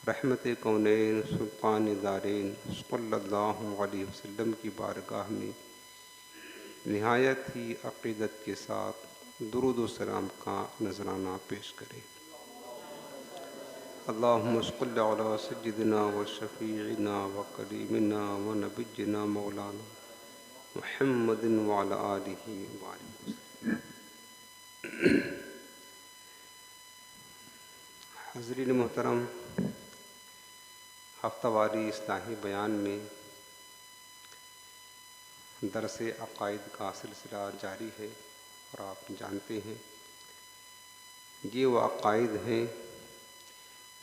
रहमत कौनैन सुल्तान दारैन सल्लल्लाहु अलैहि वसल्लम की बारगाह में नहायत ही अक़ीदत के साथ दुरूद व सलाम का नजराना पेश करें। अल्लाहुम्मा सल्लि अला सय्यिदिना व शफ़ीइना व करीमिना व नबिय्यिना मौलाना मुहम्मदिन व अला आलिहि व सल्लम। हज़रीन मोहतरम, हफ्तावारी इस्लाही बयान में दरस अक़ाइद का सिलसिला जारी है और आप जानते हैं ये वो अक़ाइद हैं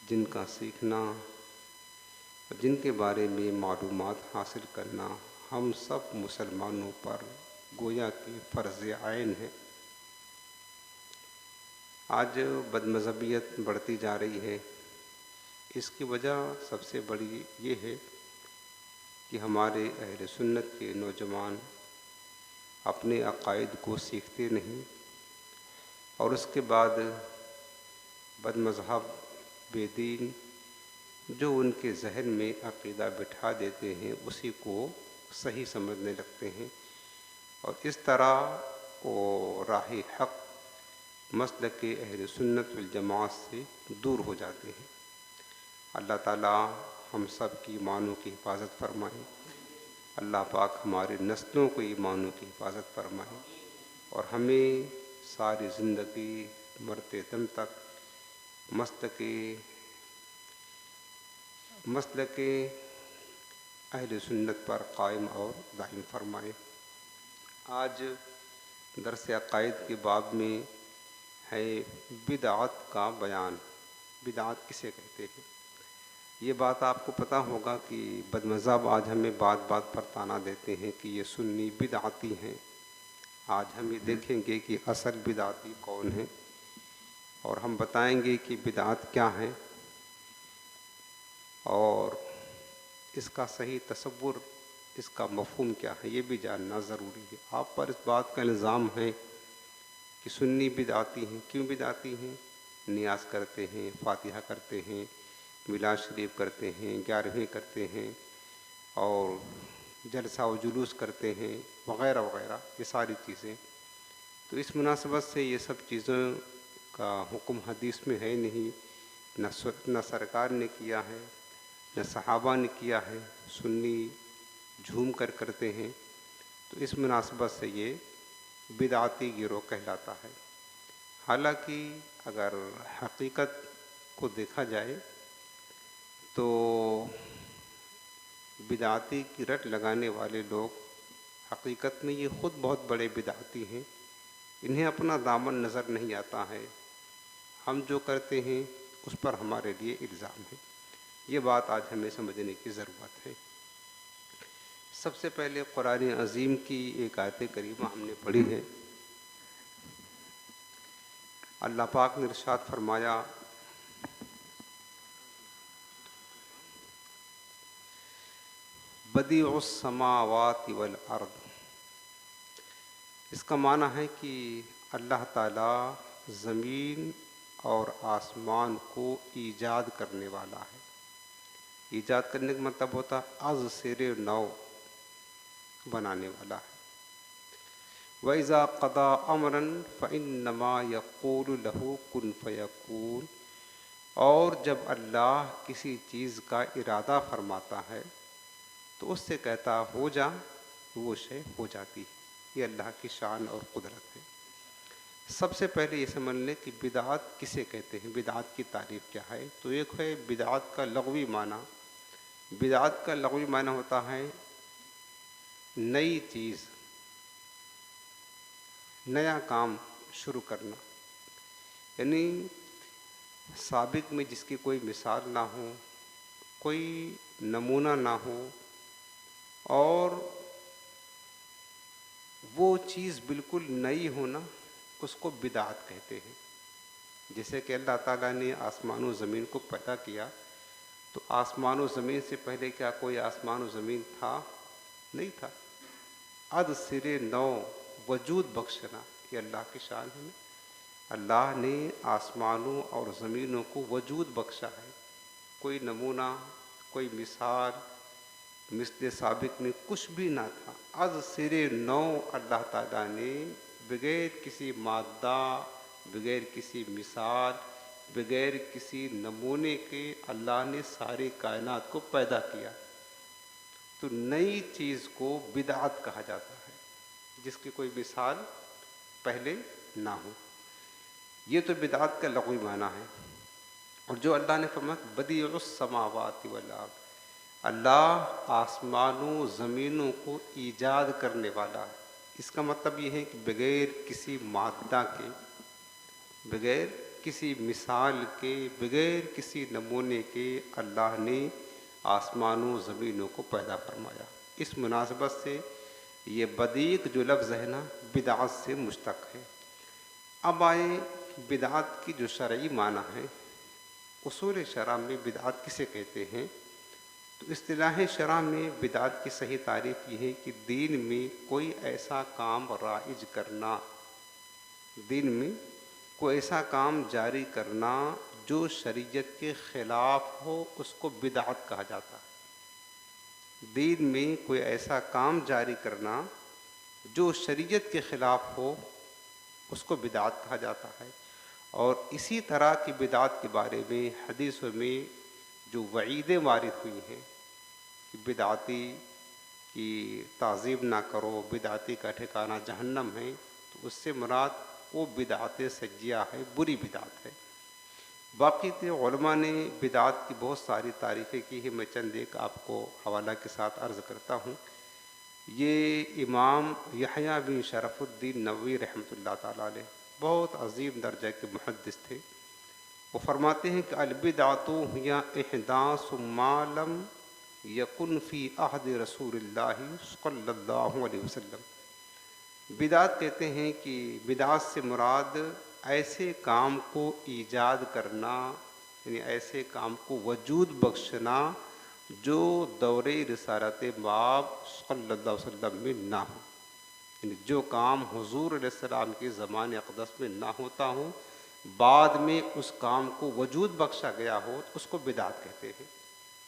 जिनका सीखना और जिनके बारे में मालूमात हासिल करना हम सब मुसलमानों पर गोया कि फ़र्ज़ आइन है। आज बदमज़हबियत बढ़ती जा रही है। इसकी वजह सबसे बड़ी ये है कि हमारे अहले सुन्नत के नौजवान अपने अक़ाइद को सीखते नहीं और उसके बाद बदमज़हब बेदीन जो उनके जहन में अक़ीदा बिठा देते हैं उसी को सही समझने लगते हैं और इस तरह वो राह हक़ मसलक के अहले सुन्नत वल जमात से दूर हो जाते हैं। अल्लाह ताला हम सब की ईमानों की हिफाजत फरमाए। अल्लाह पाक हमारे नस्लों को ईमानों की हिफाजत फरमाए और हमें सारी ज़िंदगी मरते दम तक मसलक अहले सुन्नत पर कायम और दायम फरमाए। आज दरस अक़ाइद के बाब में है बिदअत का बयान। बिदअत किसे कहते हैं? ये बात आपको पता होगा कि बदमज़हब आज हमें बात बात पर ताना देते हैं कि ये सुन्नी बिदअती हैं। आज हम ये देखेंगे कि असल बिदअती कौन है और हम बताएंगे कि बिदअत क्या है और इसका सही तसव्वुर, इसका मफ़हूम क्या है, ये भी जानना ज़रूरी है। आप पर इस बात का इल्ज़ाम है कि सुन्नी बिदअती हैं। क्यों बिदअती हैं? नियाज़ करते हैं, फ़ातिहा करते हैं, मिलाद शरीफ करते हैं, 11वीं करते हैं और जलसा व जुलूस करते हैं वग़ैरह वग़ैरह, ये सारी चीज़ें। तो इस मुनासबत से ये सब चीज़ों का हुक्म हदीस में है नहीं, न सरकार ने किया है न सहाबा ने किया है। सुन्नी झूम कर करते हैं तो इस मुनासबत से ये बिदअती गिरोह कहलाता है। हालांकि अगर हकीकत को देखा जाए तो बिदअती की रट लगाने वाले लोग हकीकत में ये ख़ुद बहुत बड़े बिदअती हैं। इन्हें अपना दामन नज़र नहीं आता है। हम जो करते हैं उस पर हमारे लिए इल्ज़ाम है। ये बात आज हमें समझने की ज़रूरत है। सबसे पहले कुरान अज़ीम की एक आयत करीमा हमने पढ़ी है। अल्लाह पाक ने इरशाद फरमाया, बदीउस समावाति वल अर्द। इसका माना है कि अल्लाह ताला ज़मीन और आसमान को ईजाद करने वाला है। ईजाद करने का मतलब होता है अज़ सिरे नौ बनाने वाला है। वइज़ा क़दा अमरन फ़इन्नमा यक़ूलु लहू कुन फ़यकून। और जब अल्लाह किसी चीज़ का इरादा फरमाता है तो उससे कहता हो जा, वो शय हो जाती है। ये अल्लाह की शान और कुदरत है। सबसे पहले ये समझ लें कि बिदअत किसे कहते हैं, बिदअत की तारीफ़ क्या है। तो एक है बिदअत का लग़वी माना। बिदअत का लग़वी माना होता है नई चीज़, नया काम शुरू करना, यानी साबिक़ में जिसकी कोई मिसाल ना हो, कोई नमूना ना हो और वो चीज़ बिल्कुल नई होना, उसको बिदअत कहते हैं। जैसे कि अल्लाह ताला ने आसमान और ज़मीन को पैदा किया तो आसमान और ज़मीन से पहले क्या कोई आसमान और ज़मीन था? नहीं था। अद सिरे नौ वजूद बख्शना, ये अल्लाह की शान है। अल्लाह ने आसमानों और ज़मीनों को वजूद बख्शा है, कोई नमूना, कोई मिसाल, मिस्ल साबिक में कुछ भी ना था। अज सिरे नौ अल्लाह ताला ने बगैर किसी मादा, बगैर किसी मिसाल, बगैर किसी नमूने के अल्लाह ने सारी कायनात को पैदा किया। तो नई चीज़ को बिदअत कहा जाता है, जिसकी कोई मिसाल पहले ना हो। ये तो बिदअत का लग़वी माना है। और जो अल्लाह ने फरमाया बदीउस समावाति वल अर्द, अल्लाह आसमानों ज़मीनों को ईजाद करने वाला है। इसका मतलब ये है कि बग़ैर किसी मादा के, बग़ैर किसी मिसाल के, बग़ैर किसी नमूने के अल्लाह ने आसमानों ज़मीनों को पैदा फरमाया। इस मुनासबत से ये बदीक जो लफ्ज़ है ना, बिदअत से मुश्तक़ है। अब आए बिदअत की जो शरई माना है। उसूल शरअ में बिदअत किसे कहते हैं? तो इस्तिलाह शरअ में बिदअत की सही तारीफ़ ये है कि दीन में कोई ऐसा काम राइज करना, दीन में कोई ऐसा काम जारी करना जो शरीयत के ख़िलाफ़ हो, उसको बिदअत कहा जाता है। दीन में कोई ऐसा काम जारी करना जो शरीयत के ख़िलाफ़ हो, उसको बिदअत कहा जाता है। और इसी तरह की बिदअत के बारे में हदीसों में जो वईदें वारिद हुई हैं कि बिदअती की ताज़ीम ना करो, बिदअती का ठिकाना जहन्नम है, तो उससे मुराद वो बिदअत सज्जिया है, बुरी बिदअत है। बाकी तो उलमा ने बिदअत की बहुत सारी तारीफ़ें की है। मैं चंद एक आपको हवाला के साथ अर्ज़ करता हूँ। ये इमाम यहया बिन शरफुद्दीन नववी रहमतुल्लाह ताला अलैह बहुत अजीम दर्जा के मुहद्दिस थे। वो फरमाते हैं कि अलबिदअतु हिया इहदासु मा लम यकुन फ़ी अहद रसूलिल्लाहि सल्लल्लाहु अलैहि वसल्लम। बिदअत कहते हैं कि बिदअत से मुराद ऐसे काम को ईजाद करना, यानी ऐसे काम को वजूद बख्शना जो दौरे रिसालत बाब सल्लल्लाहु अलैहि वसल्लम में ना हो। यानी जो काम हुजूर अलैहिस्सलाम के ज़माने अक़दस में ना होता हो, बाद में उस काम को वजूद बख्शा गया हो, तो उसको बिदअत कहते हैं।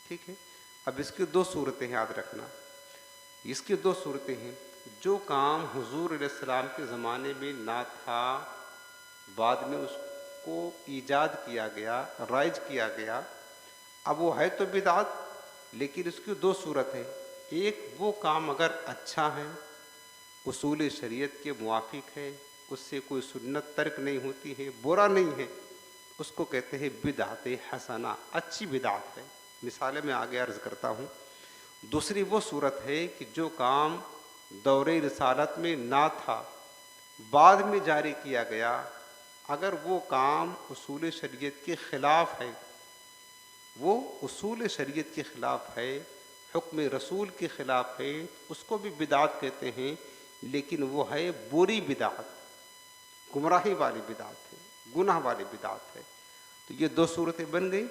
ठीक है। अब इसकी दो सूरतें याद रखना। इसकी दो सूरतें हैं। जो काम हुजूर अलैहिस्सलाम के ज़माने में ना था, बाद में उसको ईजाद किया गया, राइज किया गया, अब वो है तो बिदअत, लेकिन इसकी दो सूरत है। एक, वो काम अगर अच्छा है, उसूल शरीयत के मुआफिक है, उससे कोई सुन्नत तर्क नहीं होती है, बुरा नहीं है, उसको कहते हैं बिदअत हसना, अच्छी बिदअत है। मिसालें मैं आगे अर्ज़ करता हूँ। दूसरी वो सूरत है कि जो काम दौरे रिसालत में ना था, बाद में जारी किया गया, अगर वो काम उसूल शरीयत के ख़िलाफ़ है, वो उसूल शरीयत के ख़िलाफ़ है, हुक्म रसूल के ख़िलाफ़ है, उसको भी बिदअत कहते हैं, लेकिन वो है बुरी बिदअत, गुमराही वाली बिदअत है, गुनाह वाली बिदअत है। तो ये दो सूरतें बन गई।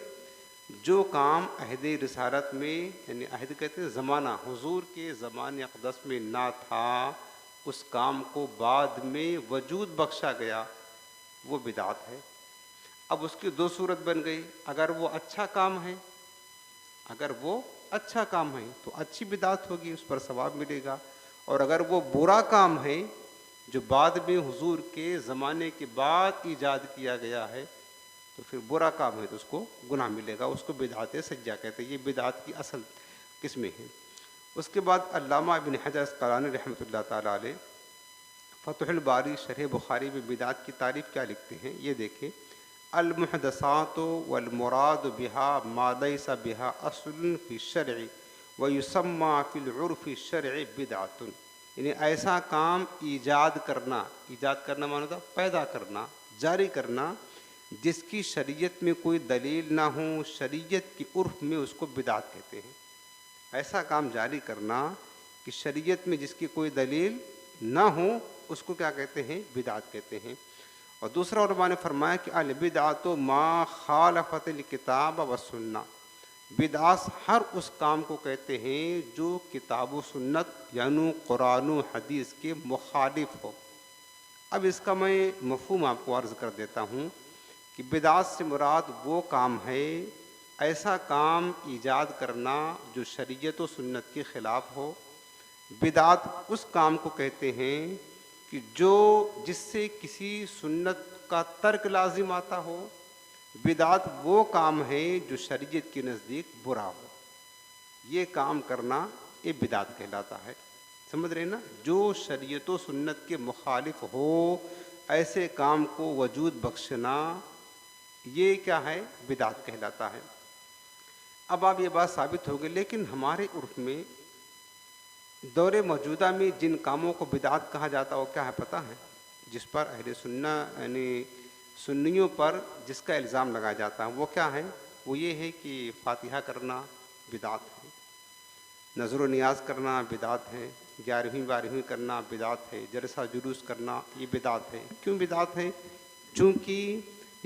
जो काम अहद रिसालत में, यानी अहद कहते हैं ज़माना, हुजूर के ज़माने अक़दस में ना था, उस काम को बाद में वजूद बख्शा गया, वो बिदअत है। अब उसकी दो सूरत बन गई। अगर वो अच्छा काम है, अगर वो अच्छा काम है तो अच्छी बिदअत होगी, उस पर सवाब मिलेगा। और अगर वो बुरा काम है जो बाद में हुजूर के ज़माने के बाद ईजाद किया गया है, तो फिर बुरा काम है तो उसको गुनाह मिलेगा, उसको बिदअत सज्जा कहते हैं। ये बिदअत की असल किस्में हैं। उसके बाद अल्लामा इब्न हजर अस्क़लानी रहमतुल्लाह ताला अलैह फ़तहुल बारी शरह बुखारी में बिदअत की तारीफ़ क्या लिखते हैं, ये देखें। अल मुहदसातु वल मुराद बिहा मा लैसा बिहा अस्लुन फ़ी शरअ व युसम्मा फ़िल उर्फ़ि शरअ बिदअतुन। यानी ऐसा काम ईजाद करना माना था पैदा करना, जारी करना, जिसकी शरीयत में कोई दलील ना हो, शरीयत की उर्फ में उसको बिदअत कहते हैं। ऐसा काम जारी करना कि शरीयत में जिसकी कोई दलील ना हो, उसको क्या कहते हैं? बिदअत कहते हैं। और दूसरा उलमा ने फरमाया कि अल बिदअतु मा खालफतिल किताब व सुन्ना। बिदअत हर उस काम को कहते हैं जो किताब व सुन्नत यानी कुरान व हदीस के मुखालिफ हो। अब इसका मैं मफ़हूम आपको अर्ज़ कर देता हूँ कि बिदअत से मुराद वो काम है ऐसा काम ईजाद करना जो शरीयत व सुन्नत के ख़िलाफ़ हो। बिदात उस काम को कहते हैं कि जो जिससे किसी सुन्नत का तर्क लाजिम आता हो। बिदात वो काम है जो शरीयत के नज़दीक बुरा हो, ये काम करना ये बिदात कहलाता है। समझ रहे ना, जो शरीयत व सुन्नत के मुखालिफ हो ऐसे काम को वजूद बख्शना, ये क्या है, बिदात कहलाता है। अब आप ये बात साबित हो गई, लेकिन हमारे उर्फ में दौरे मौजूदा में जिन कामों को बिदात कहा जाता है वो क्या है पता है? जिस पर अहले सुन्ना यानी सुन्नियों पर जिसका इल्ज़ाम लगाया जाता है वो क्या है? वो ये है कि फातिहा करना बिदात है, नज़र नियाज करना बिदात है, 11वीं 12वीं करना बिदात है, जलसा जुलूस करना ये बिदात है। क्यों बिदात है? चूँकि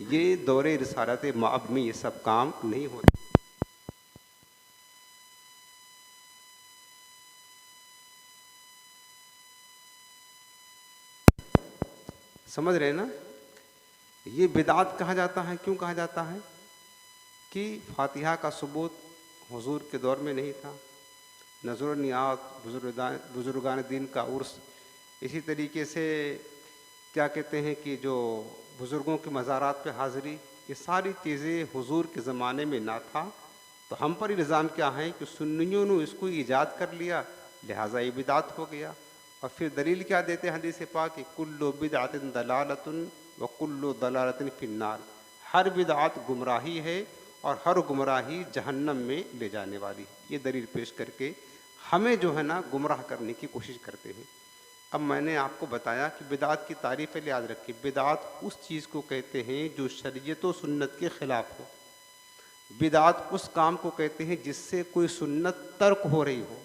ये दौरे रिसालत मअब में ये सब काम नहीं होते। समझ रहे ना, ये बिदात कहा जाता है। क्यों कहा जाता है? कि फातिहा का सबूत हुजूर के दौर में नहीं था, नज़र नियाज, बुजुर्गान दीन का उर्स, इसी तरीके से क्या कहते हैं कि जो बुज़ुर्गों के मज़ारात पे हाज़िरी, ये सारी चीज़ें हुजूर के ज़माने में ना था। तो हम पर इल्ज़ाम क्या है कि सुन्नियों ने इसको ईजाद कर लिया, लिहाजा ये बिदात हो गया। और फिर दलील क्या देते हैं हदीस पाक कि कुल्लु बिदअतिन दलालतुन व कुल्लु दलालतिन फिन्नार, हर बिदअत गुमराही है और हर गुमराही जहन्नम में ले जाने वाली है। ये दलील पेश करके हमें जो है ना गुमराह करने की कोशिश करते हैं। अब मैंने आपको बताया कि बिदअत की तारीफ़ याद रखिए। बिदअत उस चीज़ को कहते हैं जो शरीयत व सुन्नत के ख़िलाफ़ हो। बिदअत उस काम को कहते हैं जिससे कोई सुन्नत तर्क हो रही हो।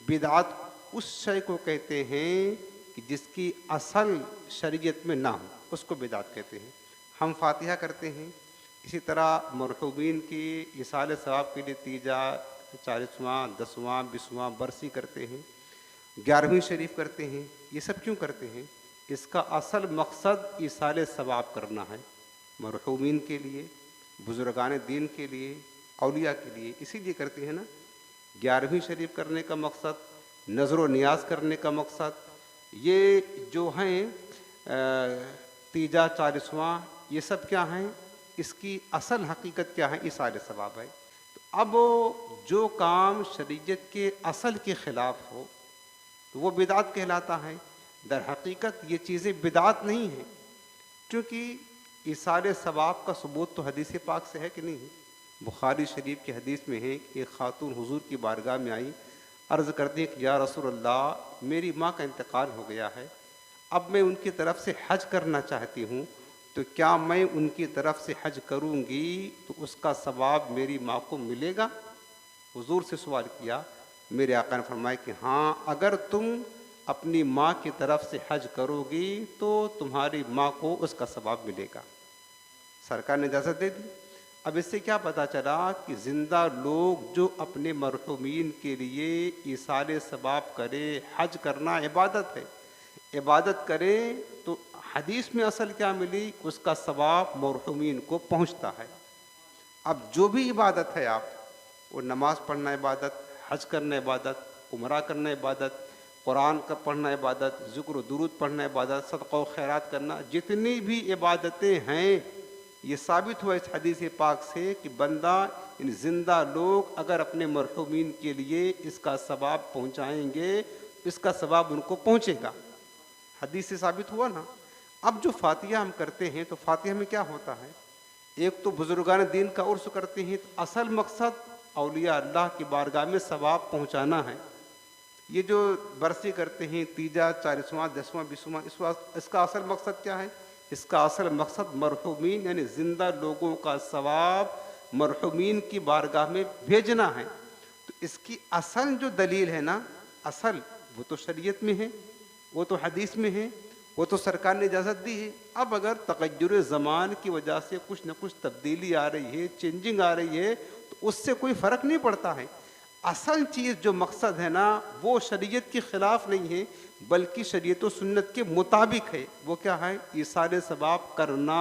बिदअत उस शय को कहते हैं कि जिसकी असल शरीयत में ना हो, उसको बिदअत कहते हैं। हम फातिहा करते हैं, इसी तरह मरहूमीन की इसाले सवाब के लिए तीजा, 40वां, 10वां, 20वां बरसी करते हैं, 11वीं शरीफ करते हैं। ये सब क्यों करते हैं? इसका असल मकसद इसाले सवाब करना है, मरहूमीन के लिए, बुजुर्गान दीन के लिए, औलिया के लिए, इसीलिए करते हैं ना। 11वीं शरीफ करने का मकसद, नज़र नियाज करने का मकसद, ये जो हैं तीजा, 40वां, ये सब क्या हैं? इसकी असल हकीकत क्या है? इसाले सवाब है। तो अब जो काम शरीयत के असल के ख़िलाफ़ हो तो वो बिदात कहलाता है। दर हकीकत ये चीज़ें बिदात नहीं हैं, क्योंकि इसाले सवाब का सबूत तो हदीस पाक से है कि नहीं है? बुखारी शरीफ की हदीस में है कि एक खातून हुजूर की बारगाह में आई, अर्ज़ करती है कि या रसूल अल्लाह, मेरी माँ का इंतकाल हो गया है, अब मैं उनकी तरफ से हज करना चाहती हूँ, तो क्या मैं उनकी तरफ से हज करूँगी तो उसका सवाब मेरी माँ को मिलेगा? हुजूर से सवाल किया। मेरे आका ने फरमाया कि हाँ, अगर तुम अपनी माँ की तरफ से हज करोगी तो तुम्हारी माँ को उसका सवाब मिलेगा। सरकार ने इजाज़त दे दी। अब इससे क्या पता चला कि ज़िंदा लोग जो अपने मरहूमीन के लिए ईसाले सवाब करे, हज करना इबादत है, इबादत करें तो हदीस में असल क्या मिली? उसका सवाब मरहूमीन को पहुंचता है। अब जो भी इबादत है, आप वो नमाज पढ़ना इबादत, हज करना इबादत, उमरा करना इबादत, कुरान का पढ़ना इबादत, ज़िक्र दुरूद पढ़ना इबादत, सदक़ा व खैरात करना, जितनी भी इबादतें हैं, ये साबित हुआ इस हदीस पाक से कि बंदा, इन ज़िंदा लोग अगर अपने मरहूमीन के लिए इसका सवाब पहुँचाएँगे, इसका सवाब उनको पहुँचेगा। हदीस से साबित हुआ ना। अब जो फातिहा हम करते हैं तो फातिहा में क्या होता है? एक तो बुजुर्गान दीन का उर्स करते हैं, तो असल मकसद औलिया अल्लाह की बारगाह में सवाब पहुँचाना है। ये जो बरसी करते हैं, तीजा, 40वां, 10वां, 20वां, इसका असल मकसद क्या है? इसका असल मकसद मरहूमीन यानी ज़िंदा लोगों का सवाब मरहूमीन की बारगाह में भेजना है। तो इसकी असल जो दलील है ना, असल वो तो शरीयत में है, वो तो हदीस में है, वो तो सरकार ने इजाज़त दी है। अब अगर तग़य्युर ज़मान की वजह से कुछ न कुछ तब्दीली आ रही है, चेंजिंग आ रही है, तो उससे कोई फ़र्क नहीं पड़ता है। असल चीज़ जो मकसद है ना, वो शरीयत के ख़िलाफ़ नहीं है, बल्कि शरीयत व सुन्नत के मुताबिक है। वो क्या है? इसाले सवाब करना,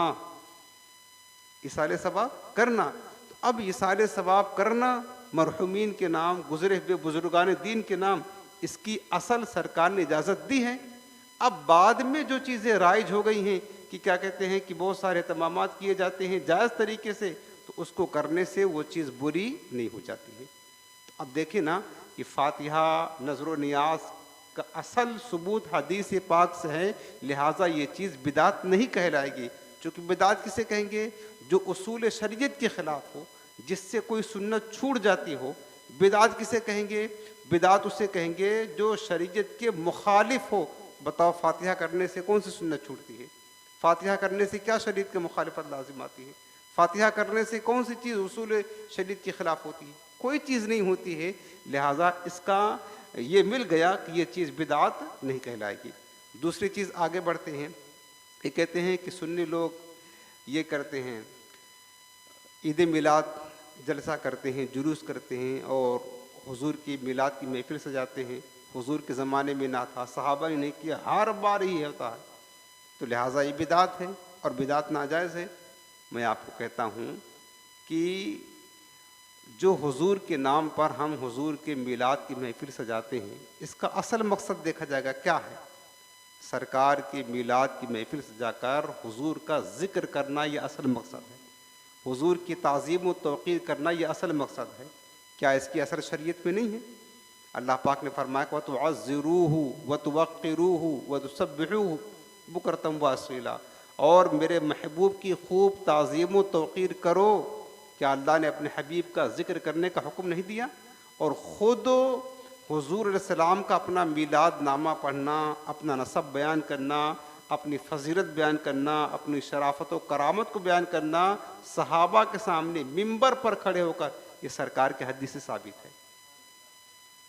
इसाले सवाब करना। तो अब ये सारे सवाब करना मरहुमीन के नाम, गुजरे हुए बुजुर्गान दीन के नाम, इसकी असल सरकार ने इजाज़त दी है। अब बाद में जो चीज़ें राइज हो गई हैं कि क्या कहते हैं कि बहुत सारे तमामात किए जाते हैं जायज़ तरीके से, तो उसको करने से वो चीज़ बुरी नहीं हो जाती है। तो अब देखें ना कि फातिहा, नज़र नियाज का असल सबूत हदीस पाक से है, लिहाजा ये चीज़ बिदात नहीं कहलाएगी। चूँकि बिदात किसे कहेंगे? जो उसूल शरीयत के ख़िलाफ़ हो, जिससे कोई सुन्नत छूट जाती हो। बिदात किसे कहेंगे? बिदात उसे कहेंगे जो शरीयत के मुखालिफ हो। बताओ, फातिहा करने से कौन सी सुन्नत छूटती है? फातिहा करने से क्या शरीयत के मुखालिफत लाजिम आती है? फातिहा करने से कौन सी चीज़ उसूल शरीयत के ख़िलाफ़ होती है? कोई चीज़ नहीं होती है। लिहाजा इसका ये मिल गया कि ये चीज़ बिदात नहीं कहलाएगी। दूसरी चीज़, आगे बढ़ते हैं। ये कहते हैं कि सुन्नी लोग ये करते हैं, ईद मिलाद जलसा करते हैं, जुलूस करते हैं और हुजूर की मिलाद की महफिल सजाते हैं। हुजूर के ज़माने में ना था, सहाबा ने नहीं किया, हर बार ही होता है, तो लिहाजा ये बिदात है और बिदात नाजायज़ है। मैं आपको कहता हूँ कि जो हुजूर के नाम पर हम हुजूर के मिलाद की महफिल सजाते हैं, इसका असल मकसद देखा जाएगा क्या है। सरकार की मिलाद की महफिल सजाकर हुजूर का ज़िक्र करना ये असल मकसद है। हुजूर की ताज़ीम व तौक़ीर करना ये असल मकसद है। क्या इसकी असर शरीयत में नहीं है? अल्लाह पाक ने फरमाया कि वतुअज़्ज़िरूहु वतुवक़्क़िरूहु वतुसब्बिहूहु बुक्रतम व असीला, और मेरे महबूब की खूब ताज़ीम व तौक़ीर करो। क्या अल्लाह ने अपने हबीब का ज़िक्र करने का हुक्म नहीं दिया? और ख़ुद हुजूर अलैहिस्सलाम का अपना मीलाद नामा पढ़ना, अपना नसब बयान करना, अपनी फजीलत बयान करना, अपनी शराफत व करामत को बयान करना सहाबा के सामने मिंबर पर खड़े होकर, ये सरकार के हदीस से साबित है।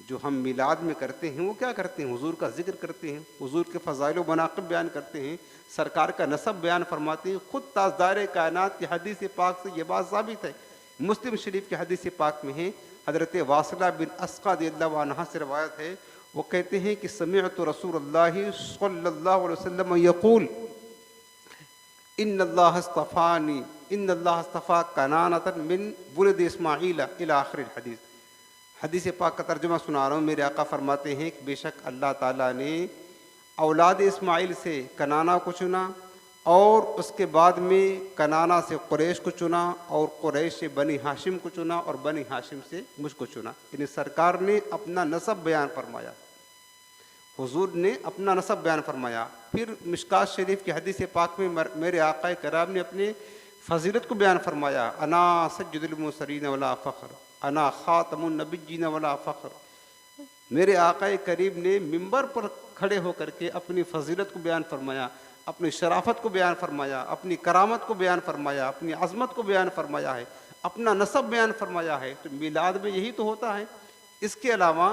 जो हम मिलाद में करते हैं वो क्या करते हैं? हुजूर का जिक्र करते हैं, हुजूर के फ़ज़ाइल व मनाक़िब बयान करते हैं, सरकार का नसब बयान फरमाते हैं। ख़ुद ताजदार कायनात की हदीस पाक से ये बात साबित है। मुस्लिम शरीफ की हदीस पाक में है, हज़रत वासिला बिन अस्क़ा रज़ियल्लाहु अन्हा से रवायत है, वो कहते हैं कि समिअतु रसूलुल्लाहि सल्लल्लाहु अलैहि वसल्लम यक़ूल इन्नल्लाह अस्तफ़ानी इन्नल्लाह अस्तफ़ा कनानतन मिन वुलद इस्माईल इला आखिरिल हदीस। हदीस पाक का तर्जुमा सुना रहा हूँ। मेरे आका फरमाते हैं कि बेशक अल्लाह ताला ने औलाद इस्माईल से कनाना को चुना और उसके बाद में कनाना से कुरैश को चुना और कुरैश से बनी हाशिम को चुना और बनी हाशिम से मुझको चुना। यानी सरकार ने अपना नसब बयान फरमाया, हुजूर ने अपना नसब बयान फरमाया। फिर मिशकात शरीफ की हदीस पाक में मेरे आका कराम ने अपने फजीलत को बयान फरमाया, अना सज्जुदुल मुरसलीन वला फ़ख्र, अना ख़ातमुन नबिय्यीन वला फ़ख्र। मेरे आका करीम ने मिंबर पर खड़े होकर के अपनी फजीलत को बयान फरमाया, अपनी शराफत को बयान फरमाया, अपनी करामत को बयान फरमाया, अपनी अज़मत को बयान फरमाया है, अपना नसब बयान फरमाया है। तो मिलाद में यही तो होता है। इसके अलावा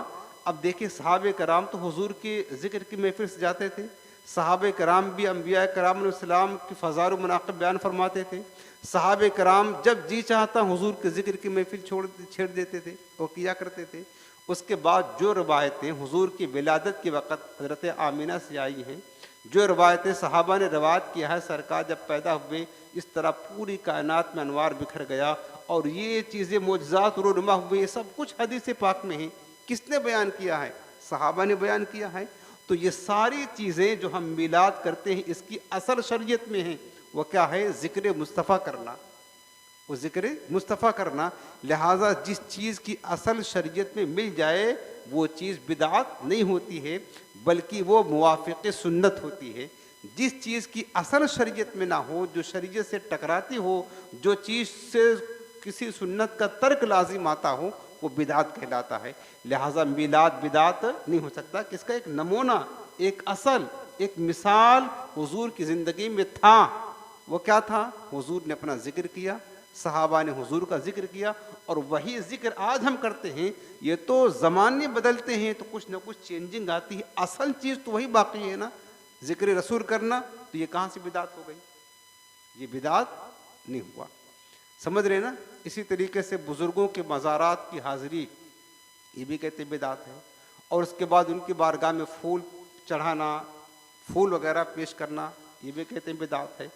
अब देखिए, सहाबे कराम तो हुजूर के ज़िक्र की महफिल से जाते थे। सहाबे कराम भी अम्बिया कराम अलैहिस्सलाम की फ़ज़ाइल व मनाक़िब बयान फरमाते थे। सहाबे कराम जब जी चाहता हुजूर के ज़िक्र की महफिल छेड़ देते थे और किया करते थे। उसके बाद जो रवायतें हुजूर की विलादत के वक़्त हज़रत आमिना से आई हैं, जो रवायतें सहाबा ने रवायत किया है, सरकार जब पैदा हुए इस तरह पूरी कायनात में अनवार बिखर गया और ये चीज़ें मोजज़ात रूनुमा हुए, ये सब कुछ हदीस पाक में है। किसने बयान किया है? सहाबा ने बयान किया है। तो ये सारी चीज़ें जो हम मिलाद करते हैं, इसकी असल शरीयत में है। वो क्या है? ज़िक्र मुस्तफ़ा करना, वो ज़िक्र मुस्तफ़ा करना। लिहाजा जिस चीज़ की असल शरीयत में मिल जाए वो चीज़ बिदात नहीं होती है, बल्कि वो मुवाफ़िक़ सुन्नत होती है। जिस चीज़ की असल शरीयत में ना हो, जो शरीयत से टकराती हो, जो चीज़ से किसी सुन्नत का तर्क लाजिम आता हो, वो बिदात कहलाता है। लिहाजा मिलाद बिदात नहीं हो सकता। किसका एक नमूना, एक असल, एक मिसाल हुजूर की ज़िंदगी में था। वो क्या था? हुजूर ने अपना जिक्र किया, सहाबा ने हुजूर का जिक्र किया और वही जिक्र आज हम करते हैं। ये तो ज़माने बदलते हैं तो कुछ ना कुछ चेंजिंग आती है, असल चीज़ तो वही बाकी है ना, जिक्र रसूल करना। तो ये कहाँ से बिदात हो गई? ये बिदात नहीं हुआ। समझ रहे ना? इसी तरीके से बुज़ुर्गों के मज़ारात की हाज़िरी, ये भी कहते बिदात है। और उसके बाद उनकी बारगाह में फूल चढ़ाना, फूल वगैरह पेश करना, ये भी कहते हैं बिदात है।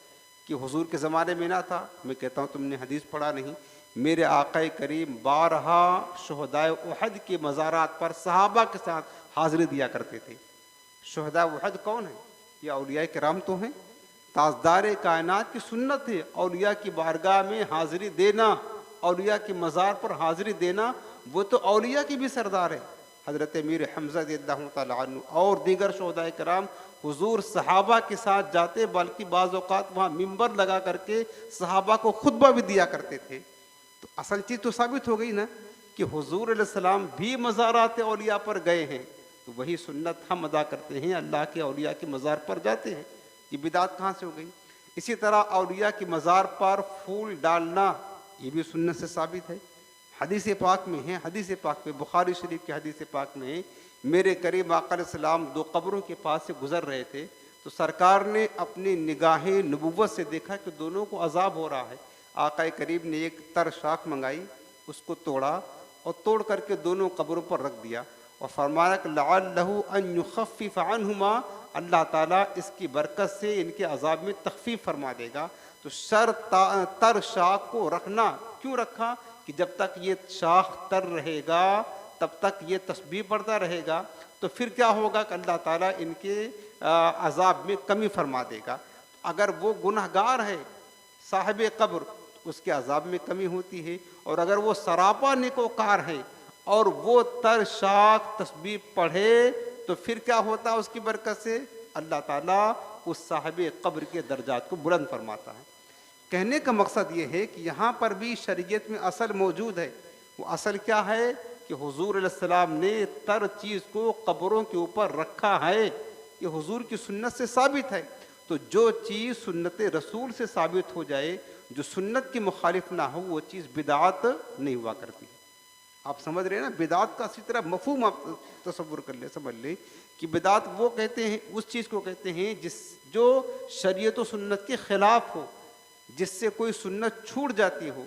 कि हुजूर के ज़माने में ना था। मैं कहता हूँ तुमने हदीस पढ़ा नहीं मेरे आक़ाए करीम बारहा शुहदाए उहद के मज़ारात पर सहाबा के साथ हाज़िरी दिया करते थे। शुहदाए उहद कौन है? ये औलिया किराम तो हैं, ताजदार कायनात की सुन्नत है औलिया की बारगाह में हाज़िरी देना, औलिया के मज़ार पर हाज़िरी देना, वो तो औलिया की भी सरदार है। हज़रत अमीर हमज़ा रज़ियल्लाहु तआला अन्हु और दीगर शुहदाए किराम हुजूर सहाबा के साथ जाते, बल्कि बाज़ औक़ात वहाँ मिंबर लगा करके सहाबा को खुतबा भी दिया करते थे। तो असल चीज़ तो साबित हो गई ना कि हुजूर अलैहिस्सलाम भी मज़ारात औलिया पर गए हैं, तो वही सुन्नत हम अदा करते हैं, अल्लाह के औलिया के मज़ार पर जाते हैं। ये बिदात कहाँ से हो गई? इसी तरह औलिया के मज़ार पर फूल डालना, ये भी सुन्नत से साबित है। हदीस पाक में है, हदीस पाक में, बुखारी शरीफ की हदीस पाक में मेरे करीम आका सलाम दो कब्रों के पास से गुजर रहे थे, तो सरकार ने अपनी निगाहें नबुव्वत से देखा कि दोनों को अजाब हो रहा है। आका करीम ने एक तर शाख मंगाई, उसको तोड़ा और तोड़ करके दोनों कब्रों पर रख दिया और फरमाया कि लअल्लहु अन युखफ्फिफ अन्हुमा, अल्लाह ताला इसकी बरकत से इनके अजाब में तखफीफ फरमा देगा। तो तर शाख को रखना क्यों रखा? कि जब तक ये शाख तर रहेगा तब तक ये तस्बीह पढ़ता रहेगा, तो फिर क्या होगा कि अल्लाह ताला इनके अजाब में कमी फरमा देगा। अगर वो गुनहगार है साहिब कब्र, तो उसके अजाब में कमी होती है, और अगर वो सरापा नेकोकार है और वो तर शाख तस्बीह पढ़े, तो फिर क्या होता है? उसकी बरकत से अल्लाह ताला उस साहिब कब्र के दर्जात को बुलंद फरमाता है। कहने का मकसद ये है कि यहाँ पर भी शरीयत में असल मौजूद है। वो असल क्या है कि हुजूर अलैहिस्सलाम ने तर चीज़ को कब्रों के ऊपर रखा है, ये हुजूर की सुन्नत से साबित है। तो जो चीज़ सुन्नत रसूल से साबित हो जाए, जो सुन्नत की मुखालिफ ना हो, वो चीज़ बिदात नहीं हुआ करती। आप समझ रहे हैं ना? बिदात का इसी तरह मफहूम आप तसव्वुर कर ले, समझ ले कि बिदात वो कहते हैं, उस चीज़ को कहते हैं जो शरीयत व सुन्नत के ख़िलाफ़ हो, जिससे कोई सुन्नत छूट जाती हो,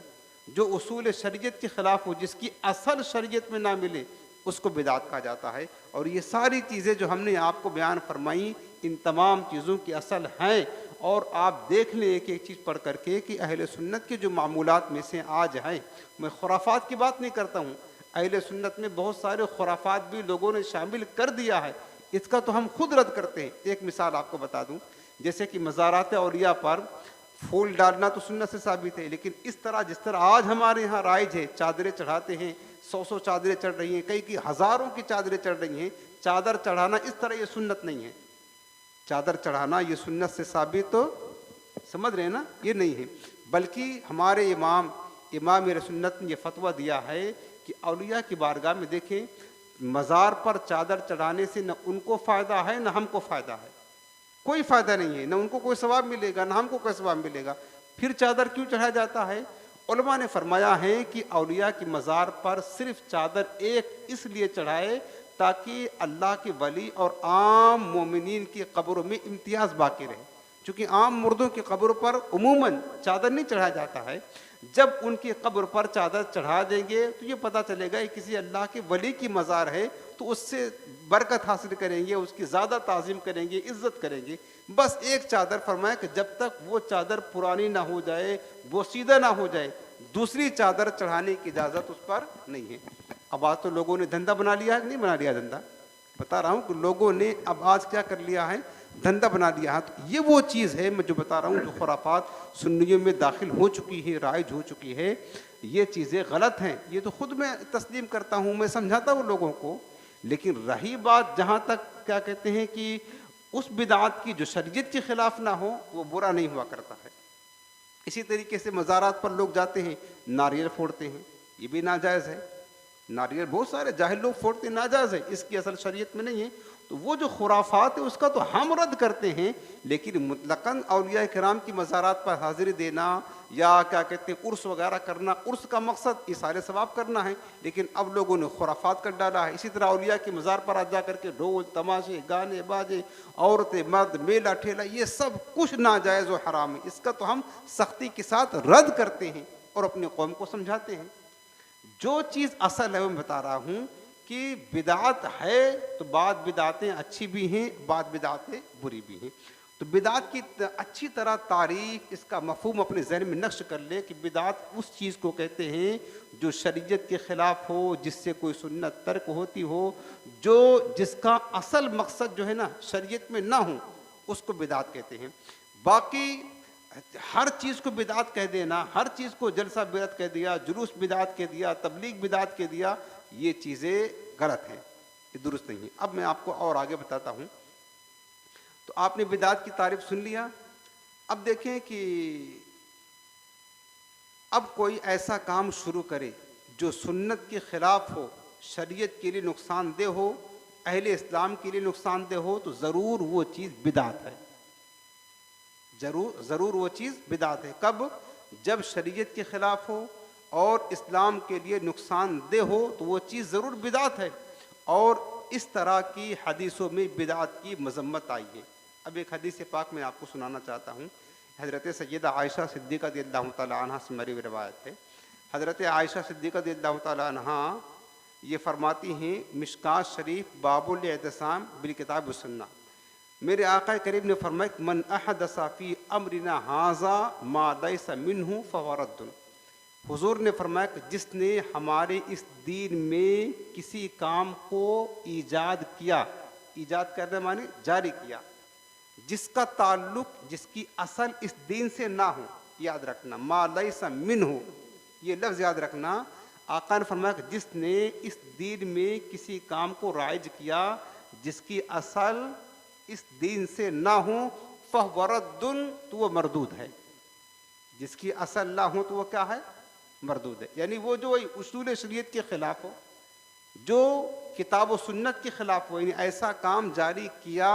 जो उसूल शरीयत के ख़िलाफ़ हो, जिसकी असल शरीयत में ना मिले, उसको बिदात कहा जाता है। और ये सारी चीज़ें जो हमने आपको बयान फरमाई, इन तमाम चीज़ों की असल हैं। और आप देख लें एक एक चीज़ पढ़ करके कि अहले सुन्नत के जो मामूलात में से आज हैं, मैं खुराफात की बात नहीं करता हूँ, अहले सुन्नत में बहुत सारे खुराफात भी लोगों ने शामिल कर दिया है, इसका तो हम खुद रद्द करते हैं। एक मिसाल आपको बता दूँ, जैसे कि मज़ारात औलिया पर फूल डालना तो सुन्नत से साबित है, लेकिन इस तरह जिस तरह आज हमारे यहाँ राइज है, चादरें चढ़ाते हैं, 100 चादरें चढ़ रही हैं, कई हज़ारों की चादरें चढ़ रही हैं, चादर चढ़ाना इस तरह ये सुन्नत नहीं है। चादर चढ़ाना ये सुन्नत से साबित तो समझ रहे हैं ना, ये नहीं है। बल्कि हमारे इमाम मेरे सुन्नत ने ये फतवा दिया है कि औलिया की बारगाह में देखें, मज़ार पर चादर चढ़ाने से न उनको फ़ायदा है न हमको फ़ायदा है, कोई फ़ायदा नहीं है, न उनको कोई सवाब मिलेगा न हमको कोई सवाब मिलेगा। फिर चादर क्यों चढ़ाया जाता है? उलमा ने फरमाया है कि औलिया की मज़ार पर सिर्फ चादर एक इसलिए चढ़ाए ताकि अल्लाह के वली और आम मोमिनीन की कब्रों में इम्तियाज़ बाकी रहे। चूँकि आम मुर्दों की कब्रों पर उमूमन चादर नहीं चढ़ाया जाता है, जब उनकी कब्र पर चादर चढ़ा देंगे तो ये पता चलेगा कि किसी अल्लाह के वली की मज़ार है, तो उससे बरकत हासिल करेंगे, उसकी ज़्यादा ताज़ीम करेंगे, इज़्ज़त करेंगे। बस एक चादर फरमाया कि जब तक वो चादर पुरानी ना हो जाए, बोसीदा ना हो जाए, दूसरी चादर चढ़ाने की इजाज़त उस पर नहीं है। अब आज तो लोगों ने धंधा बना लिया है कि नहीं बना लिया धंधा? बता रहा हूँ कि लोगों ने अब आज क्या कर लिया है, धंधा बना लिया है। तो ये वो चीज़ है मैं जो बता रहा हूँ, जो खुराफात सुन्नियों में दाखिल हो चुकी है, राइज हो चुकी है, ये चीज़ें गलत हैं। ये तो खुद मैं तस्लीम करता हूँ, मैं समझाता हूँ लोगों को। लेकिन रही बात जहाँ तक क्या कहते हैं कि उस बिदात की जो शरीयत के ख़िलाफ़ ना हो, वो बुरा नहीं हुआ करता है। इसी तरीके से मज़ारात पर लोग जाते हैं, नारियल फोड़ते हैं, ये भी नाजायज़ है। नारियल बहुत सारे जाहिल लोग फोड़ते, नाजायज़ है, इसकी असल शरीयत में नहीं है। तो वो जो खुराफात है उसका तो हम रद्द करते हैं, लेकिन मुतलकन औलिया किराम की मज़ारात पर हाज़िरी देना या क्या कहते हैं उर्स वगैरह करना, उर्स का मकसद इसारे सवाब करना है, लेकिन अब लोगों ने खुराफात कर डाला है। इसी तरह औलिया की मज़ार पर जा करके ढोल तमाशे गाने बाजे, औरतें मर्द मेला ठेला, ये सब कुछ नाजायज़ व हराम है। इसका तो हम सख्ती के साथ रद्द करते हैं और अपने कौम को समझाते हैं। जो चीज़ असल है मैं बता रहा हूँ कि बिदात है तो बाद बिदातें अच्छी भी हैं, बाद बिदातें बुरी भी हैं। तो बिदात की अच्छी तरह तारीफ, इसका मफहूम अपने जहन में नक्श कर ले कि बिदात उस चीज़ को कहते हैं जो शरीयत के ख़िलाफ़ हो, जिससे कोई सुन्नत तर्क होती हो, जो जिसका असल मकसद जो है ना शरीयत में ना हो, उसको बिदात कहते हैं। बाकी हर चीज़ को बिदात कह देना, हर चीज़ को जलसा बिदात कह दिया, जुलूस बिदात कह दिया, तबलीग बिदात कह दिया, ये चीज़ें गलत हैं, ये दुरुस्त नहीं है। अब मैं आपको और आगे बताता हूँ। तो आपने बिदात की तारीफ सुन लिया। अब देखें कि अब कोई ऐसा काम शुरू करे जो सुन्नत के ख़िलाफ़ हो, शरीयत के लिए नुकसानदेह हो, अहले इस्लाम के लिए नुकसानदेह हो, तो ज़रूर वो चीज़ बिदात है। ज़रूर वो चीज़ बिदात है। कब? जब शरीयत के ख़िलाफ़ हो और इस्लाम के लिए नुकसानदेह हो, तो वो चीज़ ज़रूर बिदात है। और इस तरह की हदीसों में बिदात की मज़म्मत आई है। अब एक हदीस पाक मैं आपको सुनाना चाहता हूँ। हज़रत सैयदा आयशा सिद्दीक़ा रज़ियल्लाहु तआला अन्हा से मरवी रिवायत है। हज़रत आयशा सिद्दीक़ा रज़ियल्लाहु तआला अन्हा ये फरमाती हैं, मिशकात शरीफ बाबुल इत्तिसाम बिल किताब व सुन्ना, मेरे आका करीम ने फरमाया, मन अहदसा फी अमरिना हाज़ा मा लैसा मिन्हु फहुव रद्दुन। हुजूर ने फरमाया कि जिसने हमारे इस दीन में किसी काम को ईजाद किया, ईजाद करने माने जारी किया, जिसका ताल्लुक, जिसकी असल इस दीन से ना हो, याद रखना, मा लैसा मिन्हु, ये लफ्ज़ याद रखना। आका ने फरमाया कि जिसने इस दीन में किसी काम को राइज किया जिसकी असल इस दीन से ना हो, फहुव रद्दुन, तो वो मरदूद है। जिसकी असल ना हो तो वो क्या है? मरदूद है। यानी वो जो उसूल शरीयत के ख़िलाफ़ हो, जो किताब व सुन्नत के ख़िलाफ़ हो, यानी ऐसा काम जारी किया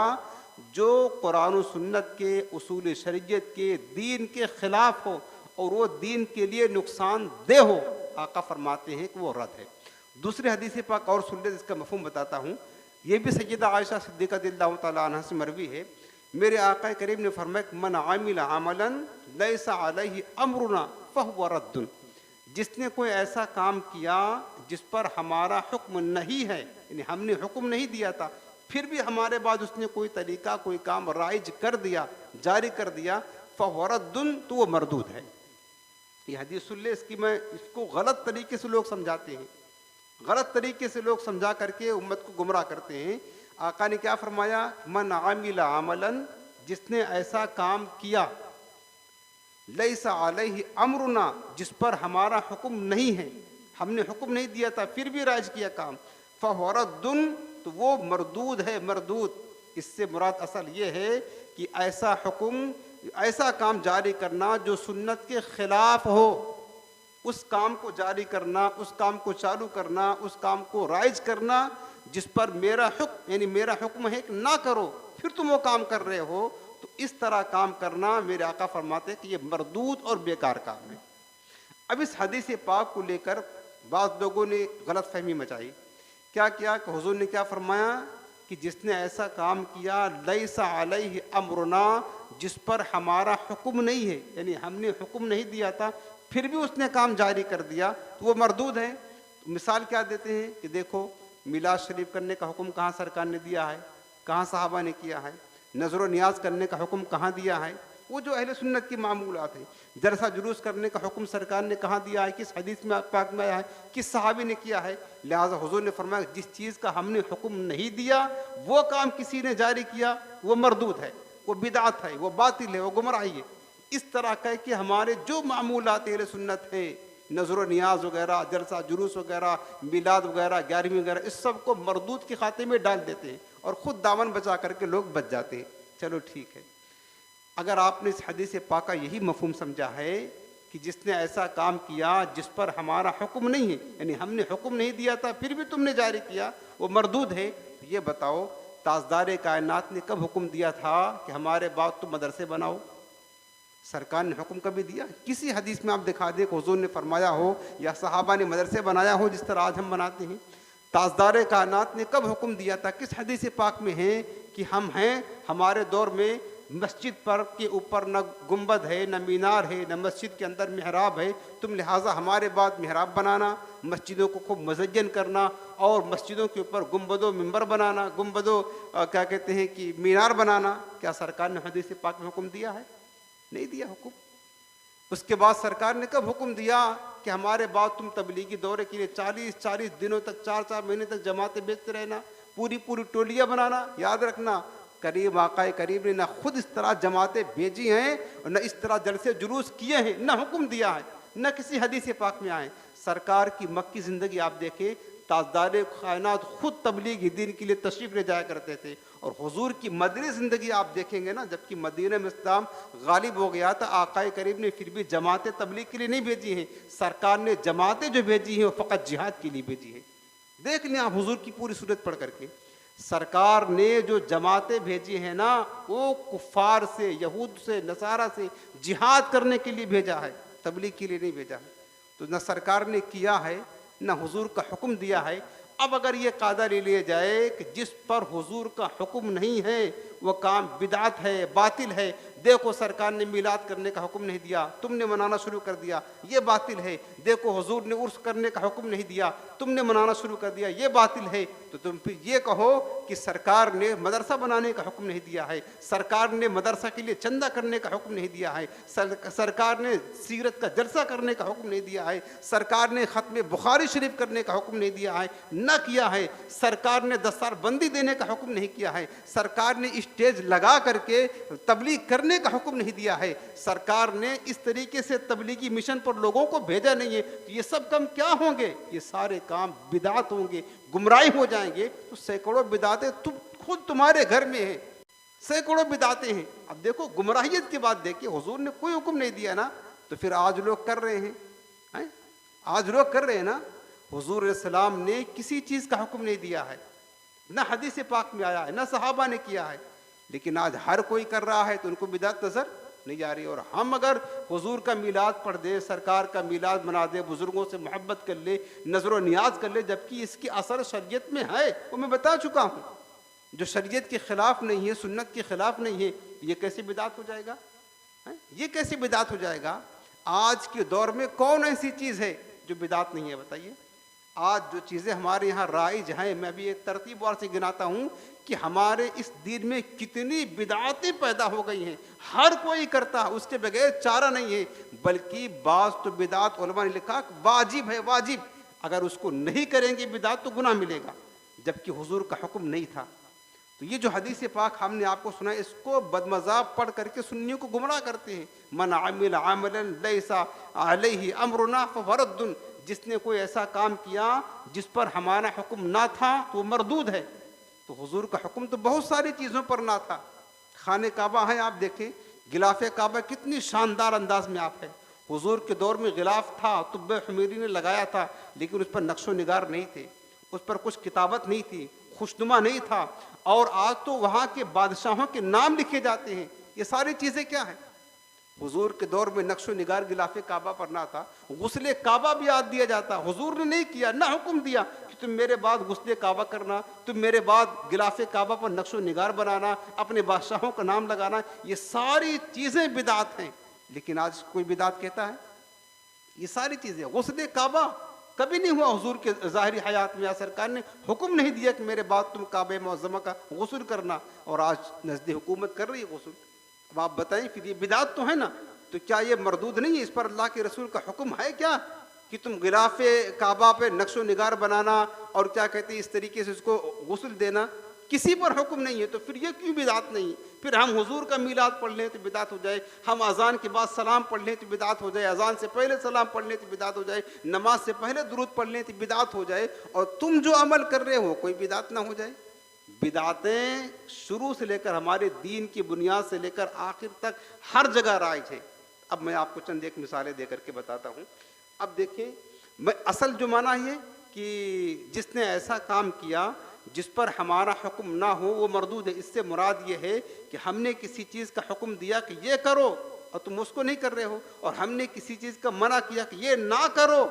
जो कुरान और सुन्नत के उसूल शरीयत के दीन के ख़िलाफ़ हो और वो दीन के लिए नुकसानदेह हो, आका फरमाते हैं कि वो रद्द है। दूसरे हदीस पाक और सुन ले, जिसका मफ़हूम बताता हूँ। ये भी सैयदा आयशा सिद्दीक़ा रज़ियल्लाहु तआला अन्हा से मरवी है। मेरे आका करीम ने फरमाया, मन आमिल अमलन लैसा अलैहि अमरुना फहुव रद्दुन। जिसने कोई ऐसा काम किया जिस पर हमारा हुक्म नहीं है, यानी हमने हुक्म नहीं दिया था, फिर भी हमारे बाद उसने कोई तरीका, कोई काम राइज कर दिया, जारी कर दिया, फहुव रद्दुन, तो वो मरदूद है। ये हदीस सुन ले, इसकी मैं इसको गलत तरीके से लोग समझाते हैं, गलत तरीके से लोग समझा करके उम्मत को गुमराह करते हैं। आका ने क्या फरमाया? मन आमिला अमलन, जिसने ऐसा काम किया, लैसा अलैहि अमरुना, जिस पर हमारा हुक्म नहीं है, हमने हुक्म नहीं दिया था, फिर भी राइज किया काम, फहुव रद्दुन, तो वो मरदूद है, मरदूद। इससे मुराद असल ये है कि ऐसा हुक्म, ऐसा काम जारी करना जो सुन्नत के ख़िलाफ़ हो, उस काम को जारी करना, उस काम को चालू करना, उस काम को राइज करना जिस पर मेरा हुक्म, यानी मेरा हुक्म है कि ना करो, फिर तुम वो काम कर रहे हो, तो इस तरह काम करना मेरे आका फरमाते हैं कि ये मरदूद और बेकार काम है। अब इस हदीस पाक को लेकर बाद लोगों ने गलत फहमी मचाई। क्या किया कि हुजूर ने क्या फरमाया कि जिसने ऐसा काम किया, लैसा अलैहि अमरुना, जिस पर हमारा हुक्म नहीं है, यानी हमने हुक्म नहीं दिया था, फिर भी उसने काम जारी कर दिया, तो वो मरदूद है। तो मिसाल क्या देते हैं कि देखो, मिलाद शरीफ करने का हुक्म कहाँ सरकार ने दिया है, कहाँ सहाबा ने किया है? नज़र नियाज करने का हुक्म कहाँ दिया है? वो जो अहले सुन्नत की मामूलात है। जलसा जुलूस करने का हुक्म सरकार ने कहाँ दिया है, किस हदीस में पाक में आया है, किस सहाबी ने किया है? लिहाजा हुजूर ने फरमाया, जिस चीज़ का हमने हुक्म नहीं दिया वो काम किसी ने जारी किया, वो मरदूद है, वो बिदात है, वो बातिल है, वो गुमराही है। इस तरह कह कि हमारे जो मामूलात अहले सुन्नत है, नज़र नियाज वगैरह, जलसा जुलूस वगैरह, मिलाद वगैरह, 11वीं वगैरह, इस सब को मरदूद के खाते में डाल देते हैं और ख़ुद दामन बचा करके लोग बच जाते हैं। चलो ठीक है, अगर आपने इस हदीस पाक का यही मफहूम समझा है कि जिसने ऐसा काम किया जिस पर हमारा हुक्म नहीं है, यानी हमने हुक्म नहीं दिया था फिर भी तुमने जारी किया, वो मरदूद है, तो ये बताओ ताजदार कायनात ने कब हुक्म दिया था कि हमारे बाद तुम मदरसे बनाओ? सरकार ने हुक्म कभी दिया? किसी हदीस में आप दिखा दें कि हुजूर ने फरमाया हो या सहाबा ने मदरसे बनाया हो जिस तरह आज हम बनाते हैं? ताजदार कायनात ने कब हुक्म दिया था? किस हदीस पाक में है कि हम हैं, हमारे दौर में मस्जिद पर के ऊपर न गुंबद है, न मीनार है, न मस्जिद के अंदर मेहराब है, तुम लिहाजा हमारे बाद मेहराब बनाना, मस्जिदों को खूब मुज़य्यन करना और मस्जिदों के ऊपर गुंबदों मिंबर बनाना, गुंबदों क्या कहते हैं कि मीनार बनाना। क्या सरकार ने हदीस पाक में हुक्म दिया है? नहीं दिया हुक्म। उसके बाद सरकार ने कब हुक्म दिया कि हमारे बाद तुम तबलीगी दौरे के लिए 40-40 दिनों तक, 4-4 महीने तक जमातें भेजते रहना, पूरी पूरी टोलियां बनाना। याद रखना, करीब आकाए करीब ने ना खुद इस तरह जमातें भेजी हैं और न इस तरह जलसे जुलूस किए हैं, न हुक्म दिया है, न किसी हदीस पाक में आए। सरकार की मक्की ज़िंदगी आप देखें, ताजदार कायनात खुद तबलीगी दीन के लिए तशरीफ़ ले जाया करते थे। और हुजूर की मदनी ज़िंदगी आप देखेंगे ना, जबकि मदीने में इस्लाम गालिब हो गया था, आकाए करीब ने फिर भी जमातें तबलीग के लिए नहीं भेजी हैं। सरकार ने जमातें जो भेजी हैं वो फ़कत जिहाद के लिए भेजी हैं। देख लें आप हुजूर की पूरी सूरत पढ़ करके, सरकार ने जो जमातें भेजी हैं ना, वो कुफ़ार से, यहूद से, नसारा से जिहाद करने के लिए भेजा है, तबलीग के लिए नहीं भेजा है। तो न सरकार ने किया है, न हुजूर का हुक्म दिया है। अब अगर ये कायदा ले लिया जाए कि जिस पर हुजूर का हुक्म नहीं है वह काम बिदात है, बातिल है, देखो सरकार ने मिलाद करने का हुक्म नहीं दिया, तुमने मनाना शुरू कर दिया, ये बातिल है। देखो हुजूर ने उर्स करने का हुक्म नहीं दिया, तुमने मनाना शुरू कर दिया, ये बातिल है। तो तुम फिर ये कहो कि सरकार ने मदरसा बनाने का हुक्म नहीं दिया है, सरकार ने मदरसा के लिए चंदा करने का हुक्म नहीं दिया है, सरकार ने सीरत का जलसा करने का हुक्म नहीं दिया है, सरकार ने ख़त्म बुखारी शरीफ करने का हुक्म नहीं दिया है, न किया है। सरकार ने दस्तार बंदी देने का हुक्म नहीं किया है, सरकार ने स्टेज लगा करके तबलीग करने का हुक्म नहीं दिया है, सरकार ने इस तरीके से तबलीगी मिशन पर लोगों को भेजा नहीं है। तो ये सब काम क्या होंगे? ये सारे काम बिदात होंगे, गुमराही हो जाएंगे। तो सैकड़ों बिदातें तुम खुद तुम्हारे घर में हैं, सैकड़ों बिदातें हैं। अब देखो गुमराहियत की बात देखिए, हुजूर ने कोई हुक्म नहीं दिया ना, तो फिर आज लोग कर रहे हैं, आज लोग कर रहे हैं ना। हुजूर सलाम ने किसी चीज़ का हुक्म नहीं दिया है, ना हदीस पाक में आया है, ना सहाबा ने किया है, लेकिन आज हर कोई कर रहा है तो उनको बिदात नजर नहीं जा रही। और हम अगर हुजूर का मीलाद पढ़ दे, सरकार का मीलाद मना दे, बुजुर्गों से मोहब्बत कर ले, नजर नियाज कर ले, जबकि इसकी असर शरीयत में है, वो मैं बता चुका हूँ, जो शरीयत के खिलाफ नहीं है, सुन्नत के खिलाफ नहीं है, ये कैसे बिदात हो जाएगा? ये कैसे बिदात हो जाएगा? आज के दौर में कौन ऐसी चीज़ है जो बिदात नहीं है? बताइए। आज जो चीज़ें हमारे यहाँ राइज हैं, मैं भी एक तरतीबवार से गिनाता हूँ कि हमारे इस दीन में कितनी बिदातें पैदा हो गई हैं। हर कोई करता है, उसके बगैर चारा नहीं है। बल्कि बाज़ तो बिदात उलमा ने लिखा वाजिब है, वाजिब, अगर उसको नहीं करेंगे बिदात तो गुनाह मिलेगा, जबकि हुजूर का हुक्म नहीं था। तो ये जो हदीस पाक हमने आपको सुना, इसको बदमज़ाब पढ़ करके सुन्नियों को गुमराह करते हैं। मन आमिल आमलन लैसा अलैहि अमरुना फरद्दुन, जिसने कोई ऐसा काम किया जिस पर हमारा हुक्म ना था तो वो मरदूद है। तो हुजूर का हुक्म तो बहुत सारी चीज़ों पर ना था। खाने काबा है, आप देखें गिलाफ काबा कितनी शानदार अंदाज में आप है। हुजूर के दौर में गिलाफ था, तुब्बे हमीरी ने लगाया था, लेकिन उस पर नक्शो निगार नहीं थे, उस पर कुछ किताबत नहीं थी, खुशनुमा नहीं था। और आज तो वहाँ के बादशाहों के नाम लिखे जाते हैं। ये सारी चीज़ें क्या है? हुजूर के दौर में नक्शो निगार गिलाफ काबा पर ना था। गुस्ले काबा भी याद दिया जाता, हुजूर ने नहीं किया, ना हुक्म दिया कि तुम मेरे बाद गुस्ले काबा करना, तुम मेरे बाद गिलाफ काबा पर नक्शो निगार बनाना, अपने बादशाहों का नाम लगाना। ये सारी चीज़ें बिदात हैं। लेकिन आज कोई बिदात कहता है? ये सारी चीज़ें, गुस्ले काबा कभी नहीं हुआ हुजूर के ज़ाहिरी हयात में। सरकार ने हुक्म नहीं दिया कि मेरे बाद तुम काबे मुअज़्ज़मा का गुस्ल करना, और आज नज़द हुकूमत कर रही है गुस्ल। अब आप बताएं, फिर ये बिदात तो है ना, तो क्या ये मरदूद नहीं है? इस पर अल्लाह के रसूल का हुक्म है क्या कि तुम गिलाफ काबा पे नक्शो निगार बनाना और क्या कहते हैं इस तरीके से उसको गुस्ल देना? किसी पर हुक्म नहीं है, तो फिर ये क्यों बिदात नहीं? फिर हम हुजूर का मीलाद पढ़ लें तो बिदात हो जाए, हम अजान के बाद सलाम पढ़ लें तो बिदात हो जाए, अजान से पहले सलाम पढ़ लें तो बिदात हो जाए, नमाज से पहले दुरूद पढ़ लें तो बिदात हो जाए, और तुम जो अमल कर रहे हो कोई बिदात ना हो जाए। बिदातें शुरू से लेकर हमारे दीन की बुनियाद से लेकर आखिर तक हर जगह राइज है। अब मैं आपको चंद एक मिसालें दे करके बताता हूँ। अब देखें, मैं असल जो माना ये कि जिसने ऐसा काम किया जिस पर हमारा हुक्म ना हो वो मरदूद है। इससे मुराद ये है कि हमने किसी चीज़ का हुक्म दिया कि ये करो और तुम उसको नहीं कर रहे हो, और हमने किसी चीज़ का मना किया कि ये ना करो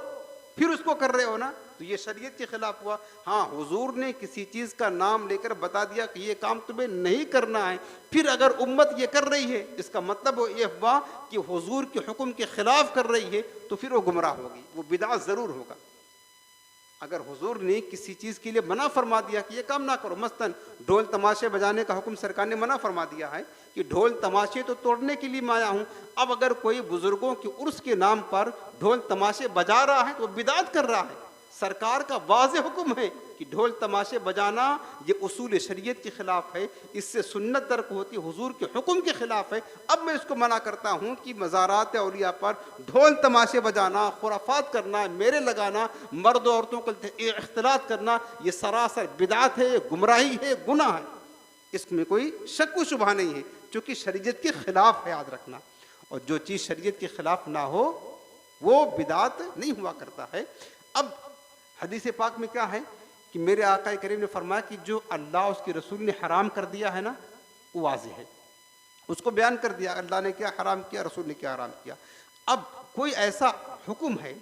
फिर उसको कर रहे हो ना, तो ये शरीयत के खिलाफ हुआ। हाँ, हुजूर ने किसी चीज़ का नाम लेकर बता दिया कि ये काम तुम्हें नहीं करना है, फिर अगर उम्मत ये कर रही है, इसका मतलब ये हुआ कि हुजूर के हुक्म के खिलाफ कर रही है, तो फिर वो गुमराह होगी, वो बिदअत ज़रूर होगा। अगर हुजूर ने किसी चीज़ के लिए मना फरमा दिया कि ये काम ना करो, मसलन ढोल तमाशे बजाने का हुक्म सरकार ने मना फरमा दिया है कि ढोल तमाशे तो तोड़ने के लिए मैं आया हूँ, अब अगर कोई बुजुर्गों के उर्स के नाम पर ढोल तमाशे बजा रहा है तो बिदअत कर रहा है। सरकार का वाज़े हुक्म है कि ढोल तमाशे बजाना ये उसूल शरीयत के खिलाफ है, इससे सुन्नत तर्क होती, हुजूर के हुक्म के खिलाफ है। अब मैं इसको मना करता हूँ कि मज़ारात औलिया पर ढोल तमाशे बजाना, खुराफात करना, मेरे लगाना, मर्द औरतों को इख्तिलात करना, ये सरासर बिदअत है, गुमराही है, गुनाह है, इसमें कोई शक व शुबहा नहीं है, क्योंकि शरीयत के खिलाफ है, याद रखना। और जो चीज़ शरीयत के खिलाफ ना हो वो बिदअत नहीं हुआ करता है। अब हदीस पाक में क्या है कि मेरे आका करीम ने फरमाया कि जो अल्लाह उसके रसूल ने हराम कर दिया है ना, वो वाज़ेह है, उसको बयान कर दिया, अल्लाह ने क्या हराम किया, रसूल ने क्या हराम किया। अब कोई ऐसा हुक्म है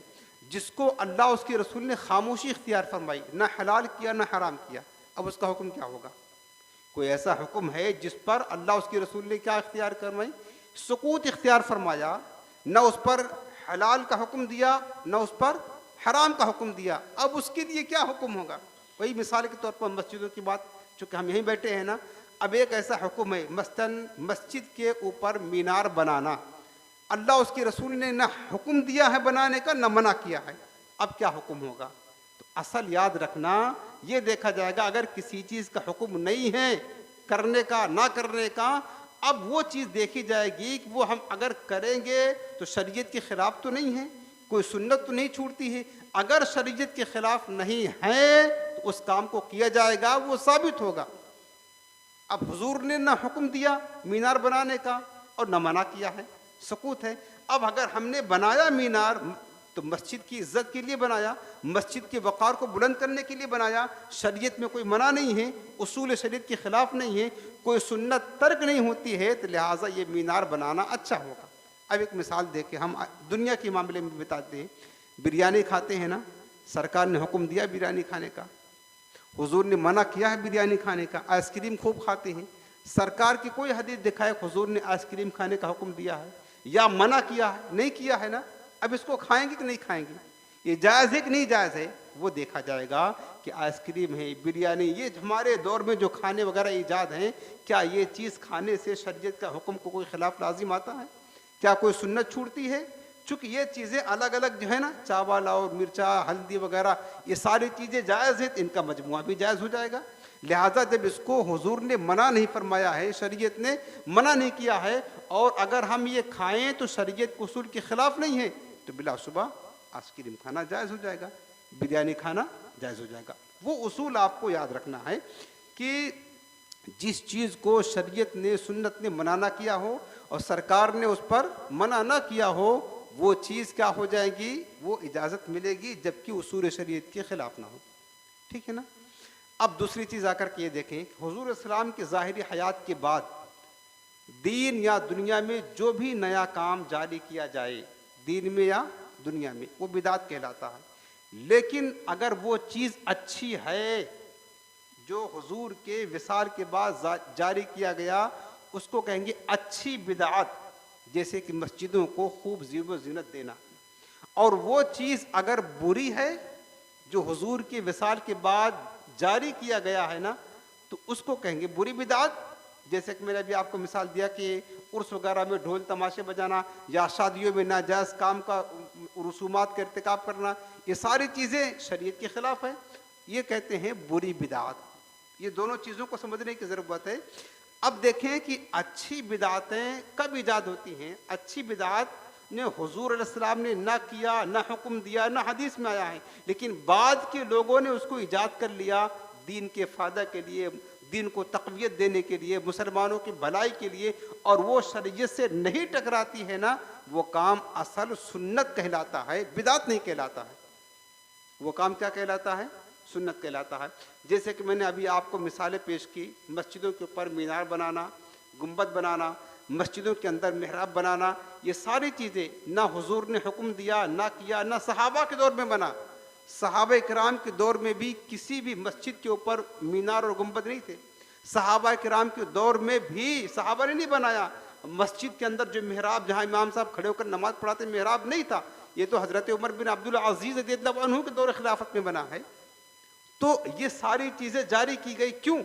जिसको अल्लाह उसके रसूल ने खामोशी इख्तियार फरमाई, ना हलाल किया ना हराम किया, अब उसका हुक्म क्या होगा? कोई ऐसा हुक्म है जिस पर अल्लाह उसके रसूल ने क्या इख्तियार फरमाई, सुकूत इख्तियार फरमाया, न उस पर हलाल का हुक्म दिया न उस पर हराम का हुक्म दिया, अब उसके लिए क्या हुक्म होगा? वही मिसाल के तौर पर मस्जिदों की बात, चूँकि हम यहीं बैठे हैं ना, अब एक ऐसा हुक्म है मसलन मस्जिद के ऊपर मीनार बनाना, अल्लाह उसके रसूल ने ना हुक्म दिया है बनाने का, ना मना किया है, अब क्या हुक्म होगा? तो असल याद रखना, ये देखा जाएगा अगर किसी चीज़ का हुक्म नहीं है करने का ना करने का, अब वो चीज़ देखी जाएगी कि वो हम अगर करेंगे तो शरीयत के ख़िलाफ़ तो नहीं है, कोई सुन्नत तो नहीं छूटती है। अगर शरीयत के ख़िलाफ़ नहीं है तो उस काम को किया जाएगा, वो साबित होगा। अब हुजूर ने ना हुक्म दिया मीनार बनाने का और न मना किया है, सकूत है। अब अगर हमने बनाया मीनार तो मस्जिद की इज्जत के लिए बनाया, मस्जिद के वक़ार को बुलंद करने के लिए बनाया, शरीयत में कोई मना नहीं है, उसूल शरीयत के ख़िलाफ़ नहीं है, कोई सुन्नत तर्क नहीं होती है, तो लिहाजा ये मीनार बनाना अच्छा होगा। अब एक मिसाल देके हम दुनिया के मामले में बताते हैं, बिरयानी खाते हैं ना, सरकार ने हुक्म दिया बिरयानी खाने का, हुजूर ने मना किया है बिरयानी खाने का, आइसक्रीम खूब खाते हैं, सरकार की कोई हदीस दिखाए हुजूर ने आइसक्रीम खाने का हुक्म दिया है या मना किया है? नहीं किया है ना। अब इसको खाएंगे कि नहीं खाएंगे, ये जायज़ है कि नहीं जायज़ है, वो देखा जाएगा कि आइसक्रीम है, बिरयानी, ये हमारे दौर में जो खाने वगैरह ईजाद हैं, क्या ये चीज़ खाने से शरीयत का हुक्म को कोई खिलाफ लाजिम आता है? क्या कोई सुन्नत छूटती है? चूँकि ये चीज़ें अलग अलग जो है ना, चावल और मिर्चा हल्दी वगैरह, ये सारी चीज़ें जायज़ है, इनका मजमुआ भी जायज़ हो जाएगा। लिहाजा जब इसको हुजूर ने मना नहीं फरमाया है, शरीयत ने मना नहीं किया है, और अगर हम ये खाएं तो शरीयत के उसूल के ख़िलाफ़ नहीं है, तो बिलाशुबा आइसक्रीम खाना जायज़ हो जाएगा, बिरयानी खाना जायज़ हो जाएगा। वो उसूल आपको याद रखना है कि जिस चीज़ को शरीयत ने सुन्नत ने मना ना किया हो और सरकार ने उस पर मना ना किया हो, वो चीज़ क्या हो जाएगी, वो इजाज़त मिलेगी, जबकि उसूल शरीयत के ख़िलाफ़ ना हो। ठीक है ना। अब दूसरी चीज़ आकर के ये देखें, हुजूर इस्लाम की ज़ाहिरी हयात के बाद दीन या दुनिया में जो भी नया काम जारी किया जाए, दीन में या दुनिया में, वो बिदात कहलाता है। लेकिन अगर वो चीज़ अच्छी है जो हुजूर के विसाल के बाद जारी किया गया, उसको कहेंगे अच्छी बिदात। जैसे कि मस्जिदों को खूब ज़ीब ज़ीनत देना, और वो चीज़ अगर बुरी है जो हुजूर के विसाल के बाद जारी किया गया है ना, तो उसको कहेंगे बुरी बिदात। जैसे कि मैंने अभी आपको मिसाल दिया कि उर्स वगैरह में ढोल तमाशे बजाना या शादियों में नाजायज़ काम का रसूमात का इर्तिकाब करना, ये सारी चीज़ें शरीयत के ख़िलाफ़ है, ये कहते हैं बुरी बिदात। ये दोनों चीज़ों को समझने की ज़रूरत है। अब देखें कि अच्छी बिदातें कब ईजाद होती हैं। अच्छी बिदात ने हुजूर अलैहिस्सलाम ने ना किया, ना हुक्म दिया, ना हदीस में आया है, लेकिन बाद के लोगों ने उसको ईजाद कर लिया दीन के फ़ायदा के लिए, दीन को तक़वियत देने के लिए, मुसलमानों की भलाई के लिए, और वो शरीयत से नहीं टकराती है ना, वो काम असल सुन्नत कहलाता है, बिदात नहीं कहलाता है। वो काम क्या कहलाता है? सुन्नत कहलाता है। जैसे कि मैंने अभी आपको मिसालें पेश की, मस्जिदों के ऊपर मीनार बनाना, गुंबद बनाना, मस्जिदों के अंदर मेहराब बनाना, ये सारी चीज़ें ना हुजूर ने हुक्म दिया, ना किया, ना सहाबा के दौर में बना। सहाबा किराम के दौर में भी किसी भी मस्जिद के ऊपर मीनार और गुंबद नहीं थे। सहाबा किराम के दौर में भी सहाबा ने नहीं बनाया। मस्जिद के अंदर जो मेहराब, जहाँ इमाम साहब खड़े होकर नमाज पढ़ाते, मेहराब नहीं था। ये तो हजरत उमर बिन अब्दुल अजीज रज़ियल्लाहु अन्हु के दौर खिलाफत में बना है। तो ये सारी चीज़ें जारी की गई क्यों?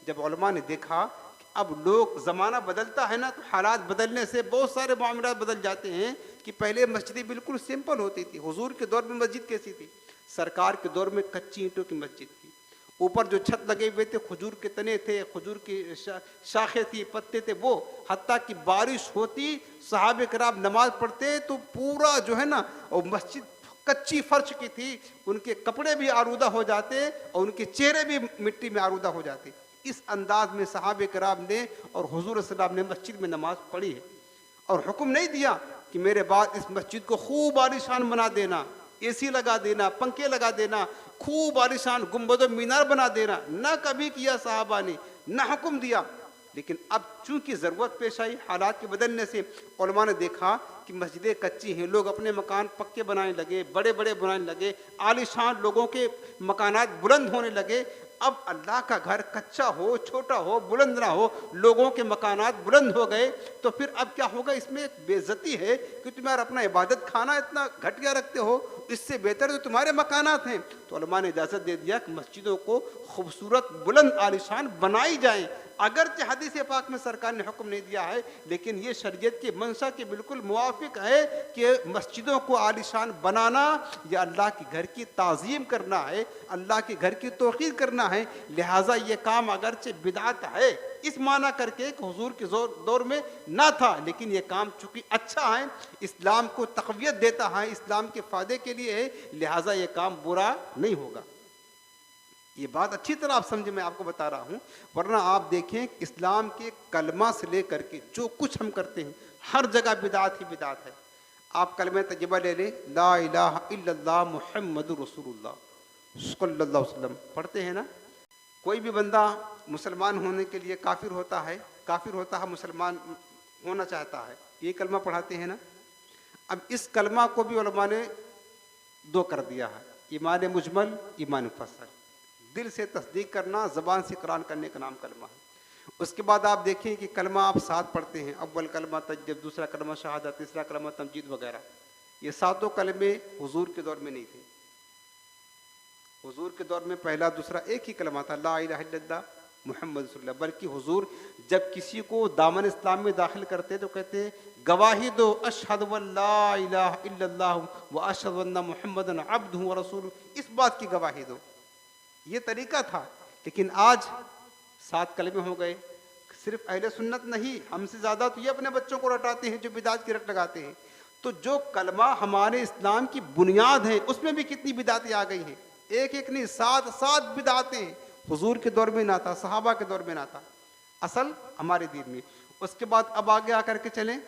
जब उलमा ने देखा कि अब लोग, ज़माना बदलता है ना, तो हालात बदलने से बहुत सारे मामलात बदल जाते हैं। कि पहले मस्जिदें बिल्कुल सिंपल होती थी। हुजूर के दौर में मस्जिद कैसी थी? सरकार के दौर में कच्ची ईंटों की मस्जिद थी। ऊपर जो छत लगे हुए थे, खजूर के तने थे, खजूर की शाखें थी, पत्ते थे, वो हत्ता कि बारिश होती, सहाबे किराम नमाज पढ़ते तो पूरा जो है ना, और मस्जिद कच्ची फर्श की थी, उनके कपड़े भी आलूदा हो जाते और उनके चेहरे भी मिट्टी में आलूदा हो जाते। इस अंदाज में सहाबे किराम ने और हुजूर सल्लल्लाहु अलैहि वसल्लम ने मस्जिद में नमाज पढ़ी है। और हुक्म नहीं दिया कि मेरे बाद इस मस्जिद को खूब आलीशान बना देना, एसी लगा देना, पंखे लगा देना, खूब आलीशान गुंबद मीनार बना देना, ना कभी किया साहबा ने, ना हुक्म दिया। लेकिन अब चूंकि ज़रूरत पेश आई, हालात के बदलने से उलमा ने देखा कि मस्जिदें कच्ची हैं, लोग अपने मकान पक्के बनाने लगे, बड़े बड़े बनाने लगे, आलीशान लोगों के मकानात बुलंद होने लगे। अब अल्लाह का घर कच्चा हो, छोटा हो, बुलंद ना हो, लोगों के मकानात बुलंद हो गए, तो फिर अब क्या होगा? इसमें एक बेइज्जती है कि तुम यार अपना इबादत खाना इतना घटिया रखते हो, इससे बेहतर तो तुम्हारे मकानात हैं। तो उलमा ने इजाज़त दे दिया कि मस्जिदों को खूबसूरत, बुलंद, आलीशान बनाई जाए। अगरचे हदीस पाक में सरकार ने हुक्म नहीं दिया है, लेकिन ये शरीयत के मंशा के बिल्कुल मुवाफिक है कि मस्जिदों को आलीशान बनाना या अल्लाह के घर की ताज़ीम करना है, अल्लाह के घर की तौक़ीर करना है। लिहाजा ये काम अगरचे बिदात है इस माना करके कि हुजूर के दौर में ना था, लेकिन ये काम चूँकि अच्छा है, इस्लाम को तक़वियत देता है, इस्लाम के फ़ायदे के लिए है, लिहाजा ये काम बुरा नहीं होगा। ये बात अच्छी तरह आप समझे, मैं आपको बता रहा हूँ। वरना आप देखें इस्लाम के कलमा से लेकर के जो कुछ हम करते हैं, हर जगह बिदात ही बिदात है। आप कलमे तजबा ले लें, ला इलाहा इल्लल्लाह मुहम्मदुर रसूलुल्लाह सल्लल्लाहु अलैहि वसल्लम पढ़ते हैं ना। कोई भी बंदा मुसलमान होने के लिए काफिर होता है, मुसलमान होना चाहता है, ये कलमा पढ़ाते हैं ना। अब इस कलमा को भी उलमा ने दो कर दिया है, ईमान मुजमल, ईमान मुफस्सल। दिल से तस्दीक करना, ज़बान से कुरान करने का नाम कलमा है। उसके बाद आप देखें कि कलमा आप साथ पढ़ते हैं, अव्वल कलमा तजदीद, दूसरा कलमा शहादत, तीसरा कलमा तमजीद वगैरह। ये सातों कलमे हुजूर के दौर में नहीं थे। हुजूर के दौर में पहला दूसरा एक ही कलमा था, ला इलाहा इल्लल्लाह मुहम्मद रसूलुल्लाह। बल्कि हुजूर जब किसी को दामन इस्लाम में दाखिल करते तो कहते गवाही दो, अशहदु अल्ला इलाहा इल्लल्लाह व अशहदु अन्ना मुहम्मदन अब्दुहु व रसूलुहु, इस बात की गवाही दो। ये तरीका था। लेकिन आज 7 कलमे हो गए। सिर्फ अहले सुन्नत नहीं, हमसे ज़्यादा तो ये अपने बच्चों को रटाते हैं जो बिदात की रट लगाते हैं। तो जो कलमा हमारे इस्लाम की बुनियाद है, उसमें भी कितनी बिदातें आ गई हैं। एक एक नहीं, 7 बिदातें। हुजूर के दौर में ना था, सहाबा के दौर में ना था, असल हमारे दीन में। उसके बाद अब आगे आकर के चलें,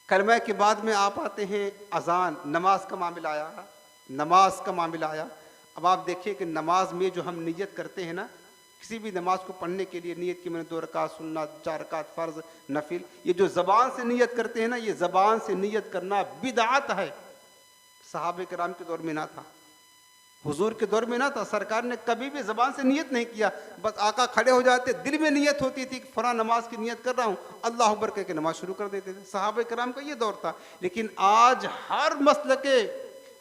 कलमा के बाद में आप आते हैं अजान, नमाज का मामला आया, नमाज का मामला आया। अब आप देखिए कि नमाज में जो हम नियत करते हैं ना, किसी भी नमाज को पढ़ने के लिए नियत की, मैंने 2 रकात सुन्नत, 4 रकात फ़र्ज़, नफिल, ये जो ज़बान से नियत करते हैं ना, ये ज़बान से नियत करना बिदअत है। सहाबे किराम के दौर में ना था, हुजूर के दौर में ना था। सरकार ने कभी भी ज़बान से नियत नहीं किया, बस आका खड़े हो जाते, दिल में नियत होती थी कि फ़लाँ नमाज की नियत कर रहा हूँ, अल्लाह अकबर कह के नमाज शुरू कर देते थे। सहाबे किराम का ये दौर था। लेकिन आज हर मसले के,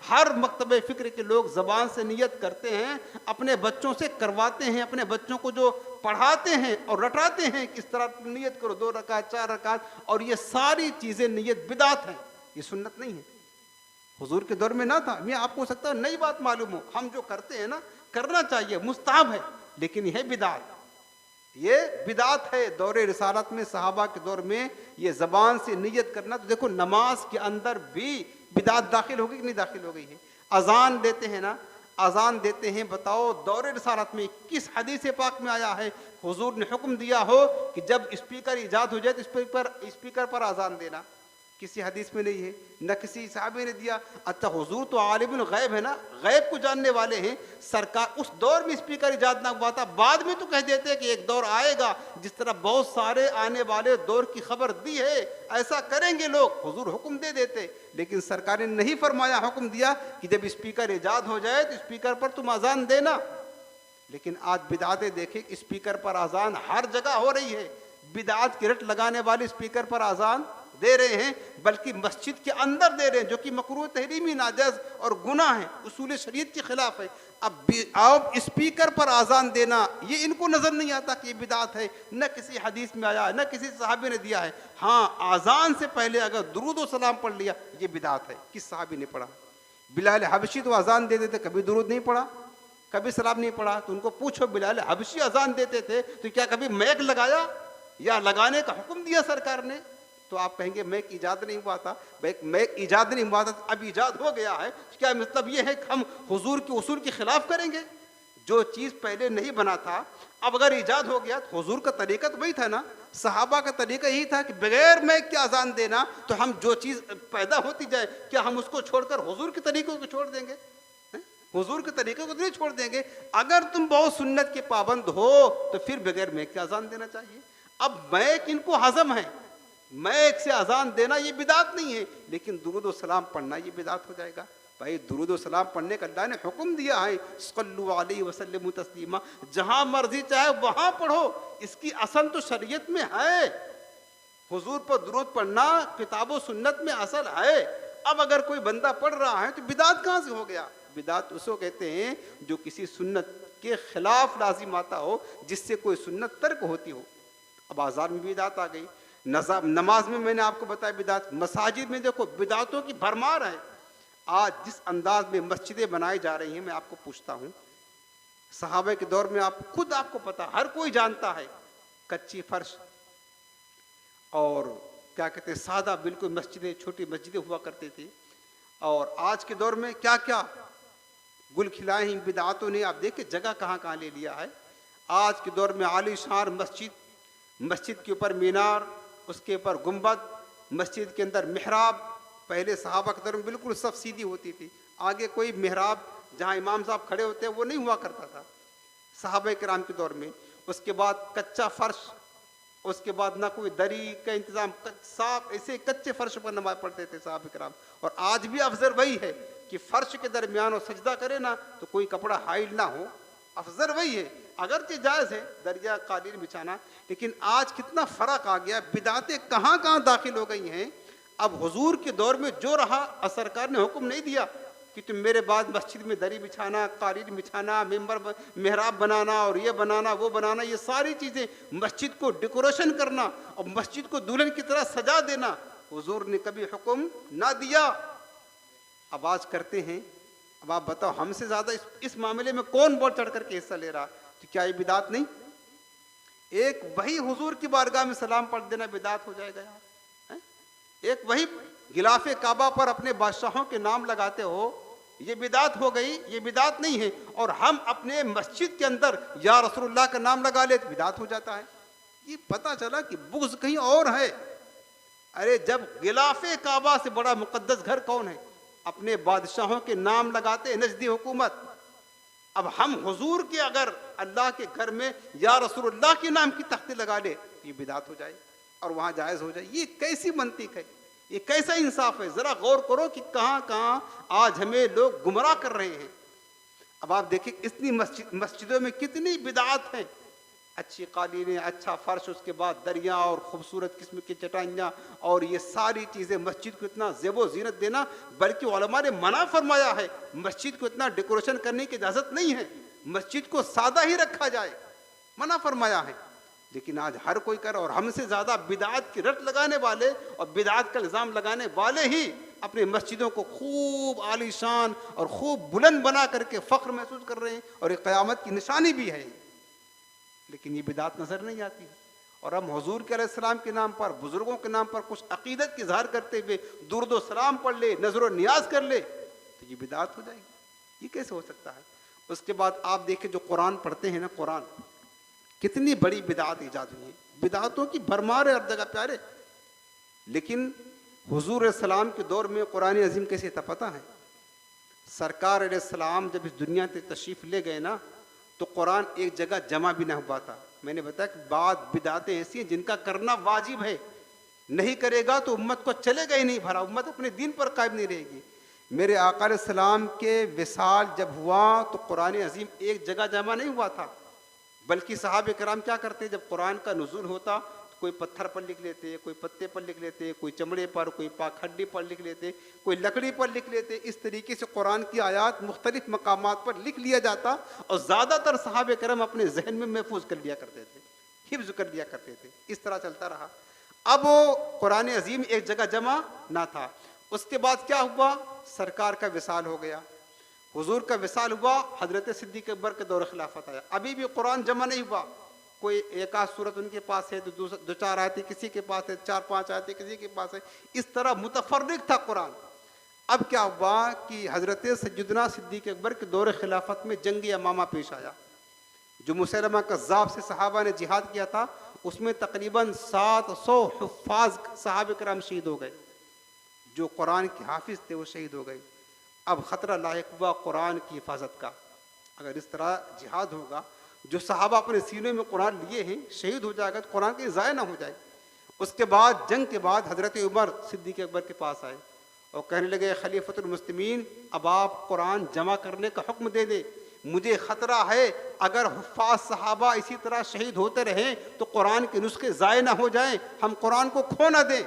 हर मकतबे फ़िक्र के लोग ज़बान से नियत करते हैं, अपने बच्चों से करवाते हैं, अपने बच्चों को जो पढ़ाते हैं और रटाते हैं किस तरह नियत करो, 2 रकात, 4 रकात, और ये सारी चीज़ें नियत बिदात हैं, ये सुन्नत नहीं है। हुजूर के दौर में ना था। मैं आपको हो सकता है नई बात मालूम हो, हम जो करते हैं ना, करना चाहिए, मुस्ताहब है, लेकिन यह बिदात, ये बिदात है। दौरे रिसालत में, सहाबा के दौर में ये ज़बान से नियत करना, तो देखो नमाज के अंदर भी बिदात दाखिल हो गई कि नहीं दाखिल हो गई है। अजान देते हैं ना, अजान देते हैं, बताओ दौरे रिसालत में किस हदीस पाक में आया है हुजूर ने हुक्म दिया हो कि जब स्पीकर ईजाद हो जाए तो स्पीकर पर अजान देना। किसी हदीस में नहीं है, न किसी साहबी ने दिया। अच्छा हुजूर तो आलिमुल गैब है ना, गैब को जानने वाले हैं। सरकार उस दौर में स्पीकर इजाद ना हुआ था, बाद में तो कह देते हैं कि एक दौर आएगा जिस तरह बहुत सारे आने वाले दौर की खबर दी है, ऐसा करेंगे लोग, हुजूर हुक्म दे देते। लेकिन सरकार ने नहीं फरमाया, हुक्म दिया कि जब स्पीकर इजाद हो जाए तो स्पीकर पर तुम अजान देना। लेकिन आज बिदातें देखें, स्पीकर पर अजान हर जगह हो रही है। बिदात की रट लगाने वाले स्पीकर पर अजान दे रहे हैं, बल्कि मस्जिद के अंदर दे रहे हैं, जो कि मकरूह तहरीमी नाजायज और गुनाह है, उसूल शरीयत के खिलाफ है। अब स्पीकर पर आज़ान देना ये इनको नज़र नहीं आता कि ये बिदात है, न किसी हदीस में आया, न किसी सहाबी ने दिया है। हाँ, आज़ान से पहले अगर दुरूद व सलाम पढ़ लिया ये बिदात है। किस सहाबी ने पढ़ा? बिलाल हबशी तो अजान देते थे, कभी दुरूद नहीं पढ़ा, कभी सलाम नहीं पढ़ा। तो उनको पूछो, बिलाल हबशी अजान देते थे तो क्या कभी मैक लगाया या लगाने का हुक्म दिया सरकार ने? तो आप कहेंगे मैक ईजाद नहीं हुआ था। मैक ईजाद नहीं हुआ था, अब ईजाद हो गया है, क्या मतलब ये है कि हम हुजूर के उसूल के खिलाफ करेंगे? जो चीज़ पहले नहीं बना था अब अगर ईजाद हो गया तो हुजूर का तरीका तो वही था ना, सहाबा का तरीका यही था कि बगैर मैक के अजान देना। तो हम जो चीज़ पैदा होती जाए क्या हम उसको छोड़कर हुजूर के तरीकों को छोड़ देंगे? हुजूर के तरीके को नहीं छोड़ देंगे। अगर तुम बहुत सुन्नत के पाबंद हो तो फिर बगैर मैक के अजान देना चाहिए। अब मैक इनको हजम है, मैक से अजान देना ये बिदात नहीं है, लेकिन दुरूद व सलाम पढ़ना ये बिदात हो जाएगा। भाई दुरूद व सलाम पढ़ने का अल्लाह ने हुक्म दिया है, सल्लल्लाहु अलैहि वसल्लम तस्लीमा, जहां मर्जी चाहे वहां पढ़ो। इसकी असल तो शरीयत में है, हुजूर पर दुरूद पढ़ना किताबो सुन्नत में असल है। अब अगर कोई बंदा पढ़ रहा है तो बिदात कहाँ से हो गया? बिदात उसको कहते हैं जो किसी सुन्नत के खिलाफ लाजिम आता हो, जिससे कोई सुन्नत तर्क होती हो। अब आज़ान में बिदात आ गई, नमाज में मैंने आपको बताया बिदात, मसाजिद में देखो बिदातों की भरमार है। आज जिस अंदाज में मस्जिदें बनाई जा रही हैं, मैं आपको पूछता हूँ, सहाबा के दौर में आप खुद आपको पता, हर कोई जानता है, कच्ची फर्श और क्या कहते हैं सादा बिल्कुल मस्जिदें, छोटी मस्जिदें हुआ करती थी। और आज के दौर में क्या क्या गुल खिलाए हैं बिदातों ने। आप देखिए जगह कहाँ कहाँ ले लिया है। आज के दौर में आलीशान मस्जिद, मस्जिद के ऊपर मीनार, उसके ऊपर गुंबद, मस्जिद के अंदर मिहराब। पहले सहाबा के दौर में बिल्कुल सब सीधी होती थी, आगे कोई मिहराब जहाँ इमाम साहब खड़े होते हैं वो नहीं हुआ करता था सहाबा किराम के दौर में। उसके बाद कच्चा फर्श, उसके बाद ना कोई दरी का इंतज़ाम, साफ ऐसे कच्चे फर्श पर नमाज पढ़ते थे सहाबा किराम। और आज भी अफजल वही है कि फर्श के दरमियान और सजदा करे ना तो कोई कपड़ा हाइड ना हो, अफजल वही है। अगरचे जायज़ है दरिया कालीन बिछाना, लेकिन आज कितना फ़र्क आ गया, बिदातें कहाँ कहाँ दाखिल हो गई हैं। अब हुजूर के दौर में जो रहा, सरकार ने हुक्म नहीं दिया कि तुम मेरे बाद मस्जिद में दरी बिछाना, कालीन बिछाना, मेंबर मेहराब बनाना और ये बनाना वो बनाना, ये सारी चीज़ें, मस्जिद को डेकोरेशन करना और मस्जिद को दुल्हन की तरह सजा देना, हुजूर ने कभी हुक्म ना दिया। अब आज करते हैं। अब आप बताओ हमसे ज़्यादा इस मामले में कौन बढ़ चढ़ करके हिस्सा ले रहा? तो क्या ये बिदात नहीं? एक वही हुजूर की बारगाह में सलाम पढ़ देना बिदात हो जाएगा यार? एक वही गिलाफे काबा पर अपने बादशाहों के नाम लगाते हो, ये बिदात हो गई? ये बिदात नहीं है। और हम अपने मस्जिद के अंदर या रसूलुल्लाह का नाम लगा ले तो बिदात हो जाता है। ये पता चला कि बुग़्ज़ कहीं और है। अरे जब गिलाफे काबा से बड़ा मुक़द्दस घर कौन है? अपने बादशाहों के नाम लगाते नजदी हुकूमत। अब हम हुजूर के अगर अल्लाह के घर में या रसूलुल्लाह के नाम की तख्ती लगा ले तो ये बिदात हो जाए और वहाँ जायज़ हो जाए। ये कैसी मंतिक है? ये कैसा इंसाफ है? ज़रा गौर करो कि कहाँ कहाँ आज हमें लोग गुमराह कर रहे हैं। अब आप देखिए इतनी मस्जिदों में कितनी बिदात हैं। अच्छी कालीनें, अच्छा फर्श, उसके बाद दरिया और ख़ूबसूरत किस्म की चटाइयाँ और ये सारी चीज़ें, मस्जिद को इतना ज़ेबो ज़ीनत देना। बल्कि उलमा ने मना फरमाया है, मस्जिद को इतना डेकोरेशन करने की इजाज़त नहीं है, मस्जिद को सादा ही रखा जाए, मना फरमाया है। लेकिन आज हर कोई कर, और हमसे ज़्यादा बिदात की रट लगाने वाले और बिदात का इल्ज़ाम लगाने वाले ही अपने मस्जिदों को खूब आलीशान और खूब बुलंद बना करके फ़ख्र महसूस कर रहे हैं और एक क़यामत की निशानी भी है। लेकिन ये बिदात नज़र नहीं आती। और हम हुजूर के अलैहिस्सलाम के नाम पर, बुज़ुर्गों के नाम पर कुछ अक़ीदत की इज़हार करते हुए दुरूद व सलाम पढ़ ले, नज़र नियाज कर ले तो ये बिदात हो जाएगी। ये कैसे हो सकता है? उसके बाद आप देखें जो कुरान पढ़ते हैं ना, कुरान कितनी बड़ी बिदात ईजाद हुई है। बिदातों की भरमार है हर जगह प्यारे। लेकिन हुजूर सलाम के दौर में कुरान अजीम कैसे था पता है? सरकार अलैहिस्सलाम जब इस दुनिया से तशरीफ़ ले गए ना, तो कुरान एक जगह जमा भी ना हुआ था। मैंने बताया कि बाद बिदातें ऐसी हैं जिनका करना वाजिब है, नहीं करेगा तो उम्मत को चलेगा ही नहीं भरा, उम्मत अपने दीन पर कायम नहीं रहेगी। मेरे आका अलैहिस्सलाम के विसाल जब हुआ तो कुरान अजीम एक जगह जमा नहीं हुआ था, बल्कि सहाबे कराम क्या करते, जब कुरान का नुज़ूल होता तो कोई पत्थर पर लिख लेते, कोई पत्ते पर लिख लेते, कोई चमड़े पर, कोई पाखड्डी पर लिख लेते, कोई लकड़ी पर लिख लेते। इस तरीके से कुरान की आयत मुख्तलिफ मकामात पर लिख लिया जाता और ज़्यादातर सहाबे करम अपने जहन में महफूज कर लिया करते थे, हिफ्ज़ कर लिया करते थे। इस तरह चलता रहा। अब कुरान अजीम एक जगह जमा ना था। उसके बाद क्या हुआ, सरकार का विसाल हो गया, हुजूर का विसाल हुआ, हजरत सिद्दीक़ अकबर के दौर खिलाफत आया, अभी भी कुरान जमा नहीं हुआ। कोई एक आध सूरत उनके पास है, तो दो चार आयतें किसी के पास है, 4-5 आयतें किसी के पास है, इस तरह मुतफर्रिक था कुरान। अब क्या हुआ कि हजरत सैयदना सिद्दीक़ अकबर के दौर खिलाफत में जंग यमामा पेश आया, जो मुसैलमा कज़्ज़ाब से सहाबा ने जिहाद किया था, उसमें तकरीबन 700 हुफ़्फ़ाज़ सहाबा किराम शहीद हो गए, जो कुरान के हाफिज़ थे वो शहीद हो गए। अब ख़तरा लायक हुआ कुरान की हिफाजत का। अगर इस तरह जिहाद होगा, जो सहाबा अपने सीने में कुरान लिए हैं शहीद हो जाएगा तो कुरान कहीं ज़ाया ना हो जाए। उसके बाद जंग के बाद हज़रत उमर सिद्दीक़ अकबर के पास आए और कहने लगे, खलीफतुल मुस्लिमीन, अब आप कुरान जमा करने का हुक्म दे दे, मुझे ख़तरा है अगर हुफ़्फ़ाज़ सहाबा इसी तरह शहीद होते रहें तो कुरान के नुस्खे ज़ाया ना हो जाएं, हम कुरान को खो ना दें।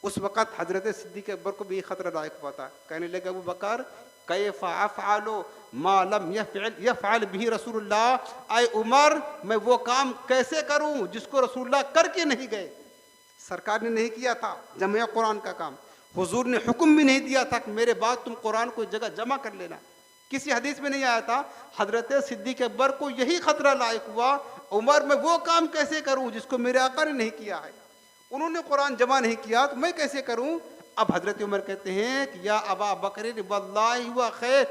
उस वक़्त हज़रत सिद्दीक़ अकबर को भी ख़तरा लायक हुआ था। कहने लगे, अबू बकर, कैफ़ अफ़अलु मा लम यफ़अल बिही रसूलुल्लाह, आए उमर, मैं वो काम कैसे करूं जिसको रसूलुल्लाह करके नहीं गए। सरकार ने नहीं किया था जमा कुरान का काम, हुजूर ने हुक्म भी नहीं दिया था कि मेरे बाद तुम कुरान को जगह जमा कर लेना, किसी हदीस में नहीं आया था। हज़रत सिद्दीक़ अकबर को यही ख़तरा लायक हुआ, उमर, मैं वो काम कैसे करूं जिसको मेरे आका ने नहीं किया है, उन्होंने कुरान जमा नहीं किया तो मैं कैसे करूं। अब हजरत उमर कहते हैं कि या अबा बकर वल्लाहि हुआ खैर,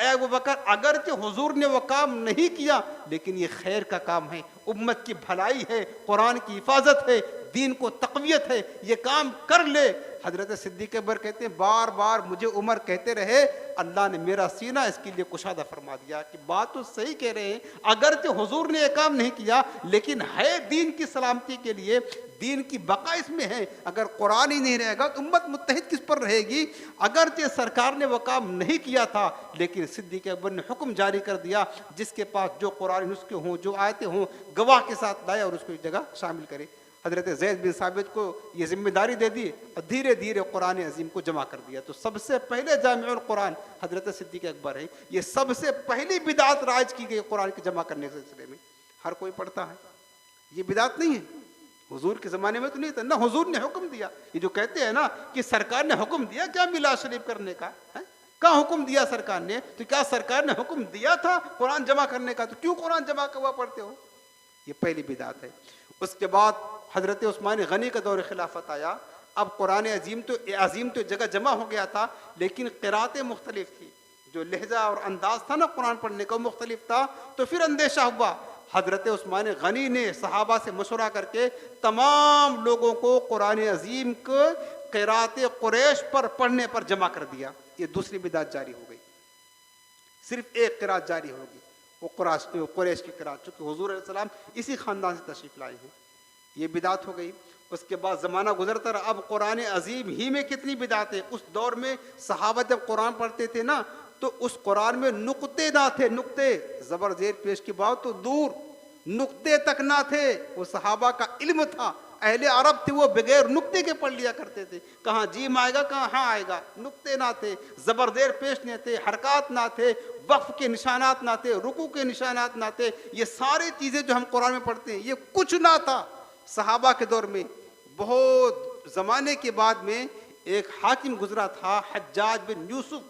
ए अबू बकर, अगरचे हुजूर ने वो काम नहीं किया लेकिन ये खैर का काम है, उम्मत की भलाई है, कुरान की हिफाजत है, दीन को तक़वियत है, ये काम कर ले। हजरत सिद्दीक़ अकबर कहते हैं, बार बार मुझे उमर कहते रहे, अल्लाह ने मेरा सीना इसके लिए कुशादा फरमा दिया कि बात तो सही कह रहे हैं, अगरचे हुजूर ने ये काम नहीं किया लेकिन है दीन की सलामती के लिए, दीन की बका इसमें है। अगर कुरान ही नहीं रहेगा तो उम्मत मुत्तहिद किस पर रहेगी। अगरचे सरकार ने वो काम नहीं किया था लेकिन सिद्दीक़ अकबर ने हुक्म जारी कर दिया, जिसके पास जो कुरान नुस्खे हों, जो आयतें हों, गवाह के साथ लाए और उसको एक जगह शामिल करे। हज़रत ज़ैद बिन साबित को ये जिम्मेदारी दे दी और धीरे धीरे कुरान अजीम को जमा कर दिया। तो सबसे पहले जामिउल कुरान हज़रत सिद्दीक़ अकबर है। ये सबसे पहली बिदात राज की गई कुरान के जमा करने के सिलसिले में। हर कोई पढ़ता है, ये बिदात नहीं है, हुजूर के ज़माने में तो नहीं था ना, हुजूर ने हुक्म दिया। ये जो कहते हैं ना कि सरकार ने हुक्म दिया क्या मिलाद शरीफ करने का है, कहाँ हुक्म दिया सरकार ने? तो क्या सरकार ने हुक्म दिया था कुरान जमा करने का? तो क्यों कुरान जमा करवा पढ़ते हो? ये पहली बिदात है। उसके बाद हज़रत उस्मान गनी का दौर खिलाफत आया। अब कुरान अजीम तो जगह जमा हो गया था लेकिन क़िराअतें मुख्तलिफ थी, जो लहजा और अंदाज था ना कुरान पढ़ने का मुख्तलिफ था। तो फिर अंदेशा हुआ, हज़रत उस्मान गनी ने सहाबा से मशवरा करके तमाम लोगों को कुरान अजीम को क़िराअत कुरैश पर पढ़ने पर जमा कर दिया। ये दूसरी बिदात जारी हो गई, सिर्फ एक क़िराअत जारी होगी, वो कुरैश की क़िराअत, चूँकि हुजूर अलैहि सलाम इसी ख़ानदान से तशरीफ़ लाए हैं। ये बिदात हो गई। उसके बाद ज़माना गुजरता रहा। अब कुरान अजीम ही में कितनी बिदातें। उस दौर में सहाबा जब कुरान पढ़ते थे ना तो उस कुरान में नुक्ते ना थे, नुक्ते, ज़बर ज़ेर पेश की बात तो दूर, नुक्ते तक ना थे। वो सहाबा का इल्म था, अहले अरब थे, वो बगैर नुक्ते के पढ़ लिया करते थे। कहाँ जीम आएगा, कहाँ हाँ आएगा, नुक्ते ना थे, ज़बर ज़ेर पेश नहीं थे, हरकत ना थे, वक्फ के निशानात ना थे, रुकू के निशानात ना थे। ये सारी चीज़ें जो हम कुरान में पढ़ते हैं ये कुछ ना था सहाबा के दौर में। बहुत ज़माने के बाद में एक हाकिम गुजरा था, हज्जाज बिन यूसुफ,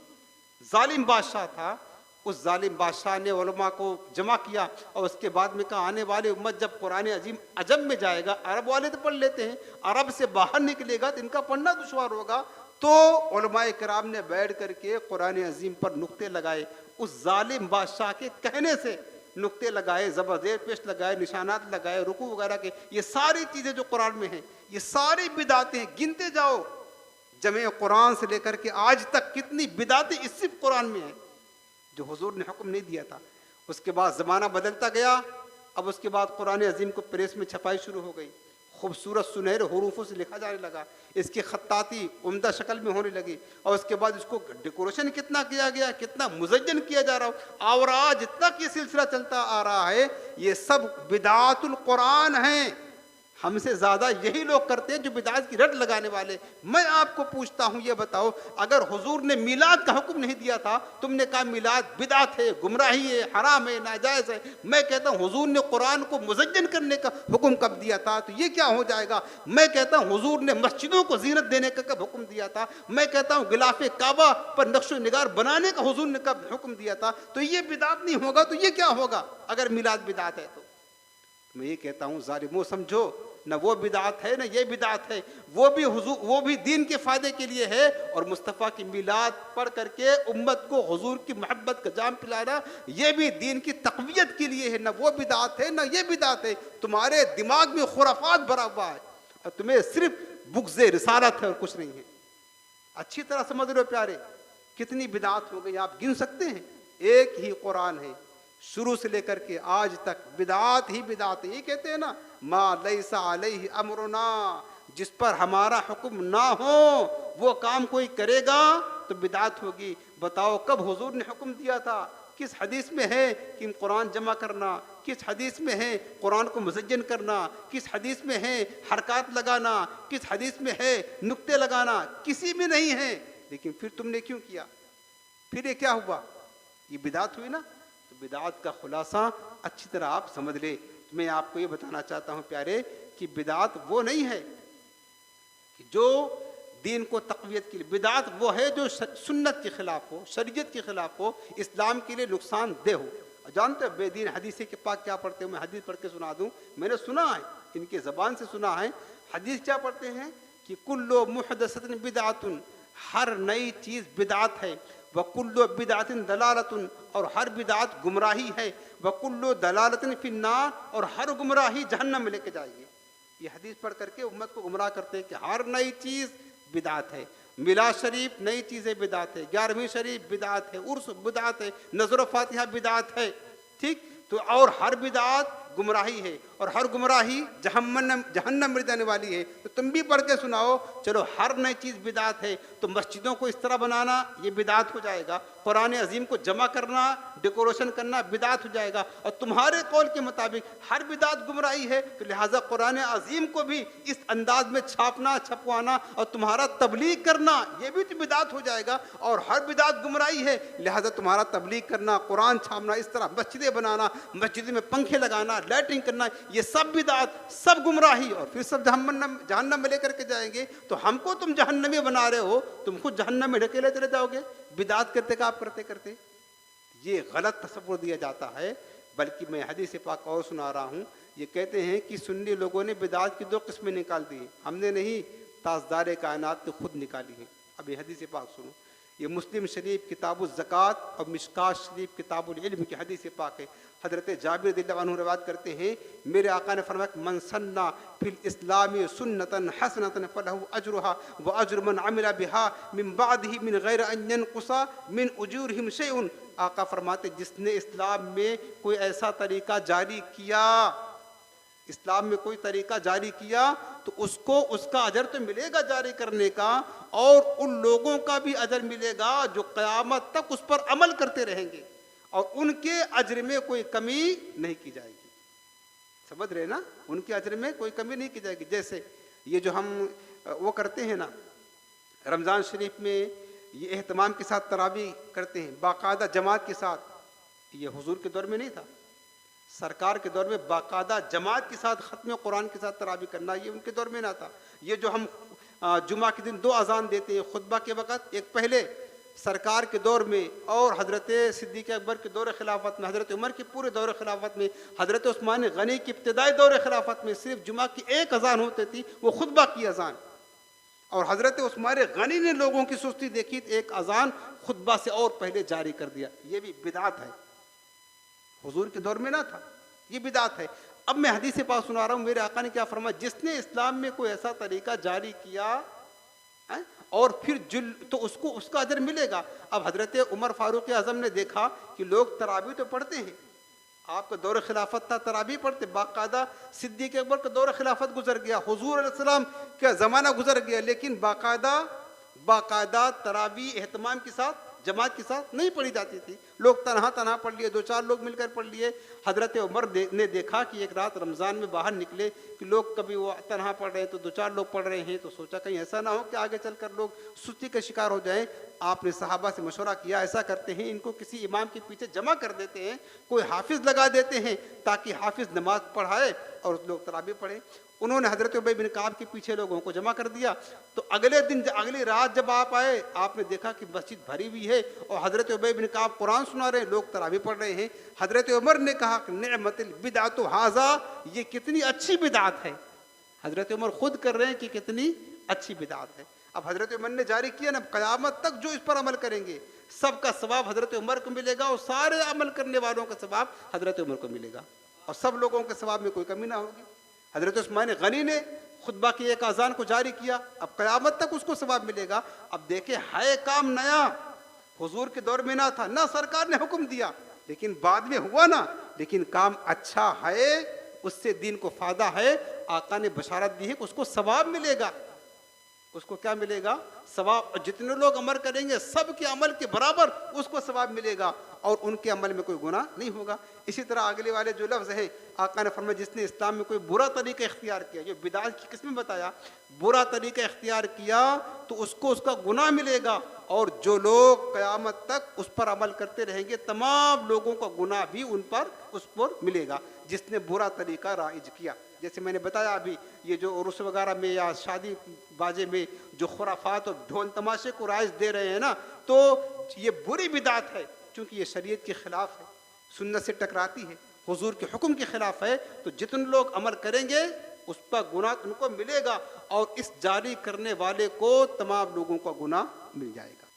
जालिम बादशाह था। उस जालिम बादशाह ने उलमा को जमा किया और उसके बाद में कहा, आने वाली उम्मत जब कुरान अजीम अजम में जाएगा, अरब वाले तो पढ़ लेते हैं, अरब से बाहर निकलेगा तो इनका पढ़ना दुश्वार होगा। तो उलमाए किराम ने बैठ करके कुरान अजीम पर नुक्ते लगाए। उस जालिम बादशाह के कहने से नुक्ते लगाए, ज़बर पेश लगाए, निशानात लगाए, रुकू वगैरह के। ये सारी चीज़ें जो कुरान में हैं ये सारी बिदातें, गिनते जाओ, जमे कुरान से लेकर के आज तक कितनी बिदातें इस सिर्फ कुरान में है जो हुजूर ने हुक्म नहीं दिया था। उसके बाद ज़माना बदलता गया, अब उसके बाद कुरान अजीम को प्रेस में छपाई शुरू हो गई, खूबसूरत सुनहरे हरूफों से लिखा जाने लगा, इसकी खत्ताती उम्दा शक्ल में होने लगी, और उसके बाद इसको डेकोरेशन कितना किया गया, कितना मुज़य्यन किया जा रहा हो, और आज तक ये सिलसिला चलता आ रहा है। ये सब बिदातुल कुरान हैं। हमसे ज़्यादा यही लोग करते हैं जो बिदात की रट लगाने वाले। मैं आपको पूछता हूँ, ये बताओ, अगर हुजूर ने मिलाद का हुक्म नहीं दिया था, तुमने कहा मिलाद बिदात है, गुमराही है, हराम है, नाजायज़ है। मैं कहता हूँ हुजूर ने कुरान को मुज़य्यन करने का हुक्म कब दिया था, तो ये क्या हो जाएगा। मैं कहता हूँ हुजूर ने मस्जिदों को ज़ीनत देने का कब हुक्म दिया था। मैं कहता हूँ गिलाफ़े काबा पर नक्शो निगार बनाने का हुजूर ने कब हुक्म दिया था। तो ये बिदात नहीं होगा तो ये क्या होगा अगर मिलाद बिदात है तो। मैं ये कहता हूँ ज़ालिमों, समझो, न वो बिदात है न ये बिदात है, वो भी दीन के फ़ायदे के लिए है। और मुस्तफ़ा की मिलाद पढ़ करके उम्मत को हुजूर की मोहब्बत का जाम पिलाना, ये भी दीन की तक़वियत के लिए है। न वो बिदात है न ये बिदात है। तुम्हारे दिमाग में खुराफात भरा हुआ है और तुम्हें सिर्फ बुग़्ज़े रिसालत है और कुछ नहीं है। अच्छी तरह समझ लो प्यारे, कितनी बिदात हो गई आप गिन सकते हैं। एक ही कुरान है, शुरू से लेकर के आज तक बिदात ही बिदात है। ये कहते हैं ना, मा लैसा अलैहि अमरुना, जिस पर हमारा हुक्म ना हो वो काम कोई करेगा तो बिदात होगी। बताओ कब हुजूर ने हुक्म दिया था, किस हदीस में है कि कुरान जमा करना, किस हदीस में है कुरान को मुज़य्यन करना, किस हदीस में है हरकत लगाना, किस हदीस में है नुक्ते लगाना, किसी में नहीं है। लेकिन फिर तुमने क्यों किया, फिर ये क्या हुआ, ये बिदात हुई ना। तो बिदात का खुलासा अच्छी तरह आप समझ ले। मैं आपको ये बताना चाहता हूँ प्यारे कि बिदात वो नहीं है कि जो दीन को तक़वियत के लिए, बिदात वो है जो सुन्नत के ख़िलाफ़ हो, शरीयत के ख़िलाफ़ हो, इस्लाम के लिए नुकसानदेह हो। जानते हो बेदीन हदीस के पाक क्या पढ़ते हो, मैं हदीस पढ़ के सुना दूँ, मैंने सुना है, इनके ज़बान से सुना है। हदीस क्या पढ़ते हैं कि कुल्लु मुहदसतिन बिदातुन, हर नई चीज़ बिदात है, व कुल्लु बिदातिन दलालतुन, और हर बिदात गुमराही है, व कुल्लु दलालतिन फिन्नार, और हर गुमराही जहन्नम में लेके जाएगी। ये हदीस पढ़ करके उम्मत को गुमराह करते हैं कि हर नई चीज़ बिदात है। मिलाद शरीफ नई चीज़ें बिदात है, 11वीं शरीफ बिदात है, उर्स बिदात है, नज़र फातिहा बिदात है, ठीक। तो और हर बिदात गुमराही है और हर गुमराही जहन्नम में जाने वाली है। तो तुम भी पढ़ के सुनाओ। चलो हर नई चीज़ बिदात है, तो मस्जिदों को इस तरह बनाना ये बिदात हो जाएगा, कुरान अजीम को जमा करना, डेकोरेशन करना बिदात हो जाएगा। और तुम्हारे कौल के मुताबिक हर बिदात गुमराही है, तो लिहाजा कुरान अजीम को भी इस अंदाज में छापना, छपवाना और तुम्हारा तबलीग करना ये भी तो बिदात हो जाएगा। और हर बिदात गुमराही है, लिहाजा तुम्हारा तबलीग करना, कुरान छापना, इस तरह मस्जिदें बनाना, मस्जिद में पंखे लगाना, लैट्रिन करना, ये सब बिदात, सब गुमराही, और फिर सब जहन्नम में लेकर के जाएंगे। तो हमको तुम जहन्नमी बना रहे हो, तुम खुद जहन्नम में ढकेले चले जाओगे बिदात करते का आप करते करते। ये गलत तस्वुर दिया जाता है। बल्कि मैं हदीस पाक और सुना रहा हूँ, ये कहते हैं कि सुन्नी लोगों ने बिदात की 2 किस्में निकाल दी, हमने नहीं, ताजदार कायनात ने खुद निकाली हैं। अब ये हदीस पाक सुनो, ये मुस्लिम शरीफ किताबुल ज़कात और मिशकात शरीफ किताबुल इल्म की हदीस पाक है। हज़रत जाबिर रज़ियल्लाहु अन्हु रिवायत करते हैं, मेरे आका ने फरमाया, मन सन्ना फिल इस्लामी सुन्नतन हसनतन फलहु अजरुहा व अजरु मन अमिला बिहा मिन बादिही मिन गैर अन यनकुसा मिन उजूरिहिम शैउन। आका फरमाते, जिसने इस्लाम में कोई ऐसा तरीका जारी किया, इस्लाम में कोई तरीका जारी किया, तो उसको उसका अजर तो मिलेगा जारी करने का, और उन लोगों का भी अजर मिलेगा जो क़यामत तक उस पर अमल करते रहेंगे, और उनके अजर में कोई कमी नहीं की जाएगी। समझ रहे ना, उनके अजर में कोई कमी नहीं की जाएगी। जैसे ये जो हम वो करते हैं ना, रमज़ान शरीफ में ये एहतमाम के साथ तरावी करते हैं, बाकायदा जमात के साथ। ये हुजूर के दौर में नहीं था, सरकार के दौर में बाकायदा जमात के साथ ख़त्म कुरान के साथ तरावी करना, ये उनके दौर में ना था। ये जो हम जुमा के दिन 2 अजान देते हैं खुतबा के वक़्त, एक पहले सरकार के दौर में और हज़रत सिद्दीक़ अकबर के दौर खिलाफत में, हज़रत उमर के पूरे दौर खिलाफत में, हज़रत उस्मान गनी की इब्तिदाई दौर खिलाफत में सिर्फ जुमा की 1 अजान होती थी, वो खुतबा की अजान। और हज़रत उस्मान गनी ने लोगों की सुस्ती देखी, 1 अजान खुतबा से और पहले जारी कर दिया। ये भी बिदात है, हुजूर के दौर में ना था, ये बिदात है। अब मैं हदीस पाक सुना रहा हूँ, मेरे आका ने क्या फरमाया, जिसने इस्लाम में कोई ऐसा तरीका जारी किया हैं? और फिर जुल तो उसको उसका अजर मिलेगा। अब हजरत उमर फारूक आजम ने देखा कि लोग तरावी तो पढ़ते हैं, आपका दौर खिलाफत था, तरावी पढ़ते, बाकायदा सिद्दीक़ अकबर का दौर खिलाफत गुजर गया, हुजूर अलैहिस्सलाम का ज़माना गुजर गया, लेकिन बाकायदा तरावी एहतमाम के साथ, जमात के साथ नहीं पढ़ी जाती थी। लोग तनहा तनहा पढ़ लिए, 2-4 लोग मिलकर पढ़ लिए। हजरत उमर ने देखा कि एक रात रमज़ान में बाहर निकले कि लोग कभी वो तनहा पढ़ रहे हैं तो 2-4 लोग पढ़ रहे हैं, तो सोचा कहीं ऐसा ना हो कि आगे चलकर लोग सुस्ती का शिकार हो जाएं। आपने सहाबा से मशवरा किया, ऐसा करते हैं इनको किसी इमाम के पीछे जमा कर देते हैं, कोई हाफिज़ लगा देते हैं ताकि हाफिज़ नमाज पढ़ाए और लोग तरावी पढ़े। उन्होंने हजरत उबई बिन काब के पीछे लोगों को जमा कर दिया। तो अगले दिन, अगली रात जब आप आए, आपने देखा कि मस्जिद भरी हुई है और हजरत उबई बिन काब कुरान सुना रहे हैं, लोग तरावी पढ़ रहे हैं। हजरत उमर ने कहा कि निअमतिल बिदअतु हाज़ा, ये कितनी अच्छी बिदात है। हजरत उमर खुद कर रहे हैं कि कितनी अच्छी बिदात है। अब हजरत उमर ने जारी किया ना, क़यामत तक जो इस पर अमल करेंगे सबका सवाब हजरत उमर को मिलेगा और सारे अमल करने वालों का सवाब हजरत उमर को मिलेगा और सब लोगों के सवाब में कोई कमी ना होगी। हजरत उस्मान गनी ने खुतबा की एक अजान को जारी किया, अब क़यामत तक उसको सवाब मिलेगा। अब देखे है काम नया, हुजूर के दौर में ना था, ना सरकार ने हुक्म दिया, लेकिन बाद में हुआ ना, लेकिन काम अच्छा है, उससे दीन को फायदा है। आका ने बशारत दी है कि उसको सवाब मिलेगा। उसको क्या मिलेगा? सवाब। जितने लोग अमल करेंगे सब के अमल के बराबर उसको सवाब मिलेगा और उनके अमल में कोई गुनाह नहीं होगा। इसी तरह अगले वाले जो लफ्ज़ हैं, आका ने फरमाया जिसने इस्लाम में कोई बुरा तरीका इख्तियार किया, जो बिदात की किस्म बताया, बुरा तरीका इख्तियार किया तो उसको उसका गुनाह मिलेगा और जो लोग क़यामत तक उस पर अमल करते रहेंगे तमाम लोगों का गुनाह भी उस पर मिलेगा जिसने बुरा तरीका राइज किया। जैसे मैंने बताया अभी, ये जो उर्स वगैरह में या शादी बाजे में जो खुराफात और ढोल तमाशे को राइज दे रहे हैं ना, तो ये बुरी बिदात है, क्योंकि ये शरीयत के ख़िलाफ़ है, सुन्नत से टकराती है, हुजूर के हुक्म के ख़िलाफ़ है। तो जितने लोग अमल करेंगे उस पर गुनाह उनको मिलेगा और इस जारी करने वाले को तमाम लोगों का गुनाह मिल जाएगा।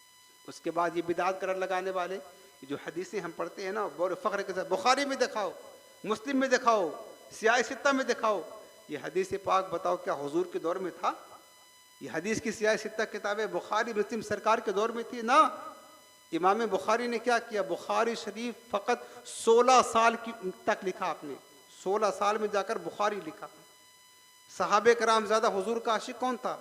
उसके बाद ये बिदात करार लगाने वाले जो हदीसें हम पढ़ते हैं ना, बड़े फ़ख्र के साथ, बुखारी में दिखाओ, मुस्लिम में दिखाओ, सियाह सित्ता में दिखाओ, ये हदीस पाक बताओ क्या हुजूर के दौर में था? ये हदीस की सियाह सित्ता किताबें बुखारी मुस्लिम सरकार के दौर में थी ना। इमाम बुखारी ने क्या किया? बुखारी शरीफ फ़कत 16 साल तक लिखा आपने, 16 साल में जाकर बुखारी लिखा। सहाबे कराम ज़्यादा हुजूर का आशिक कौन था?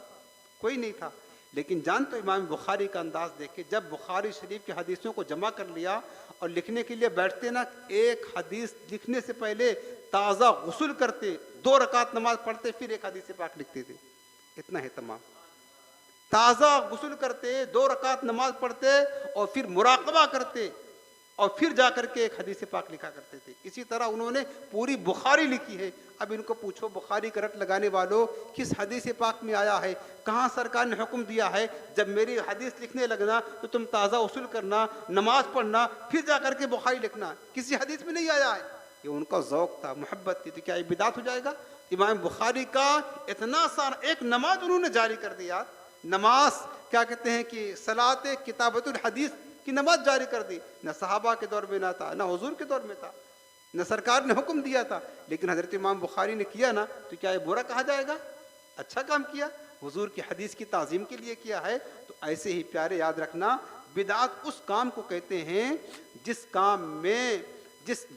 कोई नहीं था। लेकिन जान तो इमाम बुखारी का अंदाज़ देखे, जब बुखारी शरीफ की हदीसों को जमा कर लिया और लिखने के लिए बैठते ना, एक हदीस लिखने से पहले ताज़ा गुस्ल करते, 2 रकात नमाज पढ़ते, फिर एक हदीस पाक लिखते थे। इतना है तमाम। ताज़ा गुस्ल करते, 2 रकात नमाज पढ़ते और फिर मुराक़बा करते और फिर जा कर के एक हदीस पाक लिखा करते थे। इसी तरह उन्होंने पूरी बुखारी लिखी है। अब इनको पूछो बुखारी का रट लगाने वालों, किस हदीस पाक में आया है, कहाँ सरकार ने हुक्म दिया है जब मेरी हदीस लिखने लगना तो तुम ताज़ा उसूल करना, नमाज पढ़ना, फिर जा कर के बुखारी लिखना? किसी हदीस में नहीं आया है। ये उनका ज़ौक़ था, मोहब्बत थी। तो क्या ये बिदात हो जाएगा? इमाम बुखारी का इतना सारा, एक नमाज उन्होंने जारी कर दिया, नमाज क्या कहते हैं कि सलात किताबतुल हदीस की नमाज जारी कर दी। न सहाबा के दौर में ना था, न हुजूर के दौर में था, न सरकार ने हुक्म दिया था, लेकिन हज़रत इमाम बुखारी ने किया ना, तो क्या ये बुरा कहा जाएगा? अच्छा काम किया, हुजूर की हदीस की ताज़ीम के लिए किया है। तो ऐसे ही प्यारे याद रखना, बिदात उस काम को कहते हैं जिस काम में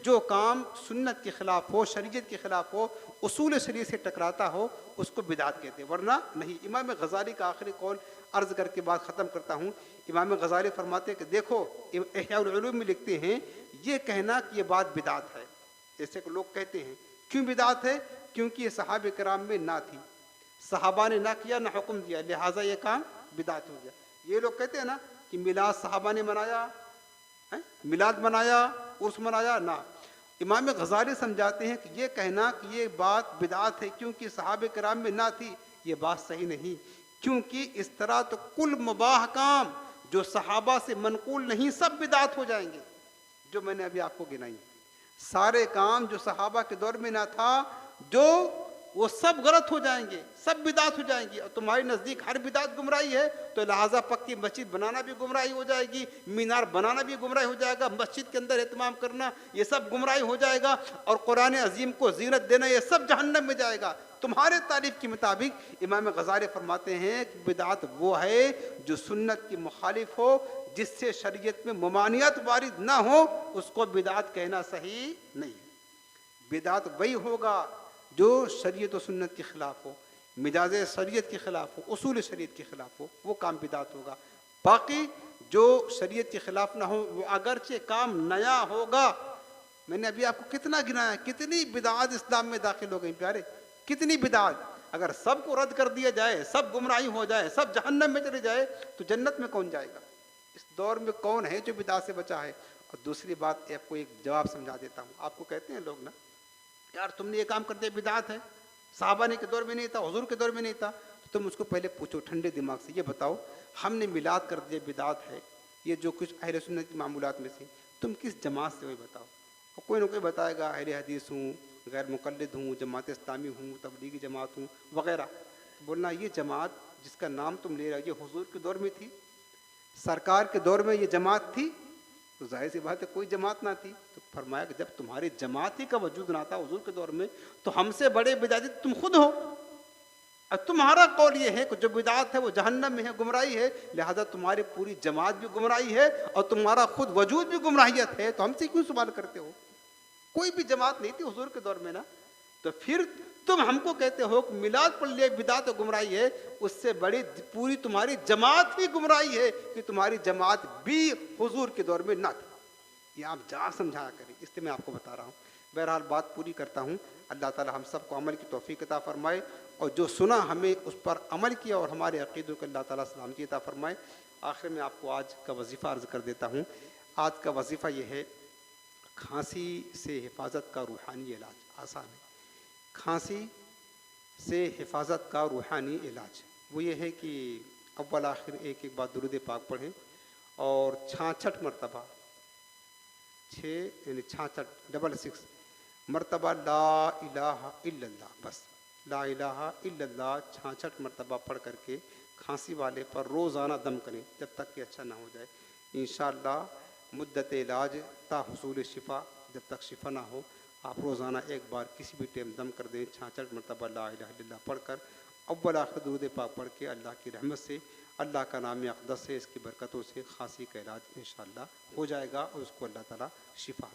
जो काम सुन्नत के ख़िलाफ़ हो, शरीयत के ख़िलाफ़ हो, उसूल शरीयत से टकराता हो, उसको बिदात कहते हैं, वरना नहीं। इमाम गज़ाली का आखिरी कौल अर्ज़ करके बात ख़त्म करता हूँ। इमाम गज़ाली फरमाते हैं कि देखो, इह्या उल उलूम में लिखते हैं, ये कहना कि ये बात बिदात है, ऐसे को लोग कहते हैं। क्यों बिदात है? क्योंकि ये सहाबे कराम में ना थी, सहाबा ने ना किया, ना हुक्म दिया, लिहाजा ये काम बिदात हो गया। ये लोग कहते हैं ना कि मिलाद सहाबा ने मनाया है, मिलाद मनाया, उर्स मनाया, ना। इमाम गज़ाली समझाते हैं कि ये कहना कि ये बात बिदात है क्योंकि सहाबे कराम में ना थी, ये बात सही नहीं। क्योंकि इस तरह तो कुल मुबाह काम जो सहाबा से मनकूल नहीं सब बिदात हो जाएंगे। जो मैंने अभी आपको गिनाई सारे काम जो सहाबा के दौर में ना था, जो वो सब गलत हो जाएंगे, सब बिदात हो जाएंगी। और तुम्हारे नज़दीक हर बिदात गुमराही है, तो लिहाजा पक्की मस्जिद बनाना भी गुमराही हो जाएगी, मीनार बनाना भी गुमराही हो जाएगा, मस्जिद के अंदर एहतमाम करना ये सब गुमराही हो जाएगा, और कुरान अजीम को जीनत देना ये सब जहन्नम में जाएगा। तुम्हारे तारीफ के मुताबिक इमाम गज़ाली फरमाते हैं कि बिदात वो है जो सुन्नत की मुखालिफ हो, जिससे शरीयत में ममानियत वारिद ना हो, उसको बिदात कहना सही नहीं है। बिदात वही होगा जो शरीयत और सुन्नत के ख़िलाफ़ हो, मिजाज शरीयत के ख़िलाफ़ हो, उसूल शरीयत के ख़िलाफ़ हो, वो काम बिदात होगा। बाकी जो शरीयत के ख़िलाफ़ ना हो वो अगरचे काम नया होगा। मैंने अभी आपको कितना गिनाया, कितनी बिदात इस्लाम में दाखिल हो गई प्यारे, कितनी बिदात। अगर सबको रद्द कर दिया जाए, सब गुमराही हो जाए, सब जहन्नम में चले जाए, तो जन्नत में कौन जाएगा? इस दौर में कौन है जो बिदात से बचा है? और दूसरी बात आपको एक जवाब समझा देता हूँ। आपको कहते हैं लोग ना, यार तुमने ये काम कर दिया, बिदात है, साहबा ने के दौर में नहीं था, हुजूर के दौर में नहीं था। तो तुम उसको पहले पूछो ठंडे दिमाग से, ये बताओ हमने मिलाद कर दिया, बिदात है, ये जो कुछ अहले सुन्नत की मामूलात में से, तुम किस जमात से हो बताओ? और कोई ना कोई बताएगा अहले हदीस हूँ, गैर मुक़ल्लिद हूँ, जमात इस्लामी हूँ, तबलीगी जमात हूँ वगैरह। बोलना ये जमात जिसका नाम तुम ले रहे हो ये हुजूर के दौर में थी, सरकार के दौर में ये जमात थी? तो जाहिर सी बात है कोई जमात ना थी। तो फरमाया कि जब तुम्हारी जमात ही का वजूद ना था हुजूर के दौर में, तो हमसे बड़े बिदाती तुम खुद हो। अब तुम्हारा कौल ये है कि जो बिदात है वो जहन्नम में है, गुमराही है, लिहाजा तुम्हारी पूरी जमात भी गुमराही है और तुम्हारा खुद वजूद भी गुमराहियत है, तो हमसे क्यों सवाल करते हो? कोई भी जमात नहीं थी हुजूर के दौर में ना, तो फिर तुम हमको कहते हो कि मिलाद पढ़ लिया बिदात और गुमराही है, उससे बड़ी पूरी तुम्हारी जमात ही गुमराही है कि तुम्हारी जमात भी हुजूर के दौर में ना थी। ये आप जहाँ समझाया करें, इसलिए मैं आपको बता रहा हूँ। बहरहाल बात पूरी करता हूँ। अल्लाह ताला हम सबको अमल की तौफीक अता फरमाए, और जो सुना हमें उस पर अमल किया और हमारे अक़ीदों को अल्लाह ताला सलामती अता फरमाए। आखिर में आपको आज का वजीफ़ा अर्ज़ कर देता हूँ। आज का वजीफ़ा ये है, खांसी से हिफाजत का रूहानी इलाज। आसान है। खांसी से हिफाजत का रूहानी इलाज वो ये है कि अव्वल आखिर एक एक बार दुरूद पाक पढ़ें और 66 मरतबा, 6 यानी 66 मरतबा ला इलाहा इल्लल्लाह, बस ला इलाहा इल्लल्लाह 66 मरतबा पढ़ करके खांसी वाले पर रोज़ाना दम करें जब तक कि अच्छा ना हो जाए। इंशाअल्लाह मुद्दत इलाज ता हुसूल शिफा, जब तक शिफा ना हो आप रोज़ाना एक बार किसी भी टाइम दम कर दें 66 मरतबा ला इलाहा इल्लल्लाह पढ़कर। अव्वल आखिर दुरूद पाक पढ़ के अल्लाह की रहमत से, अल्लाह का नाम अक़दस से, इसकी बरकतों से खांसी का इलाज इंशाअल्लाह हो जाएगा और उसको अल्लाह ताला शिफा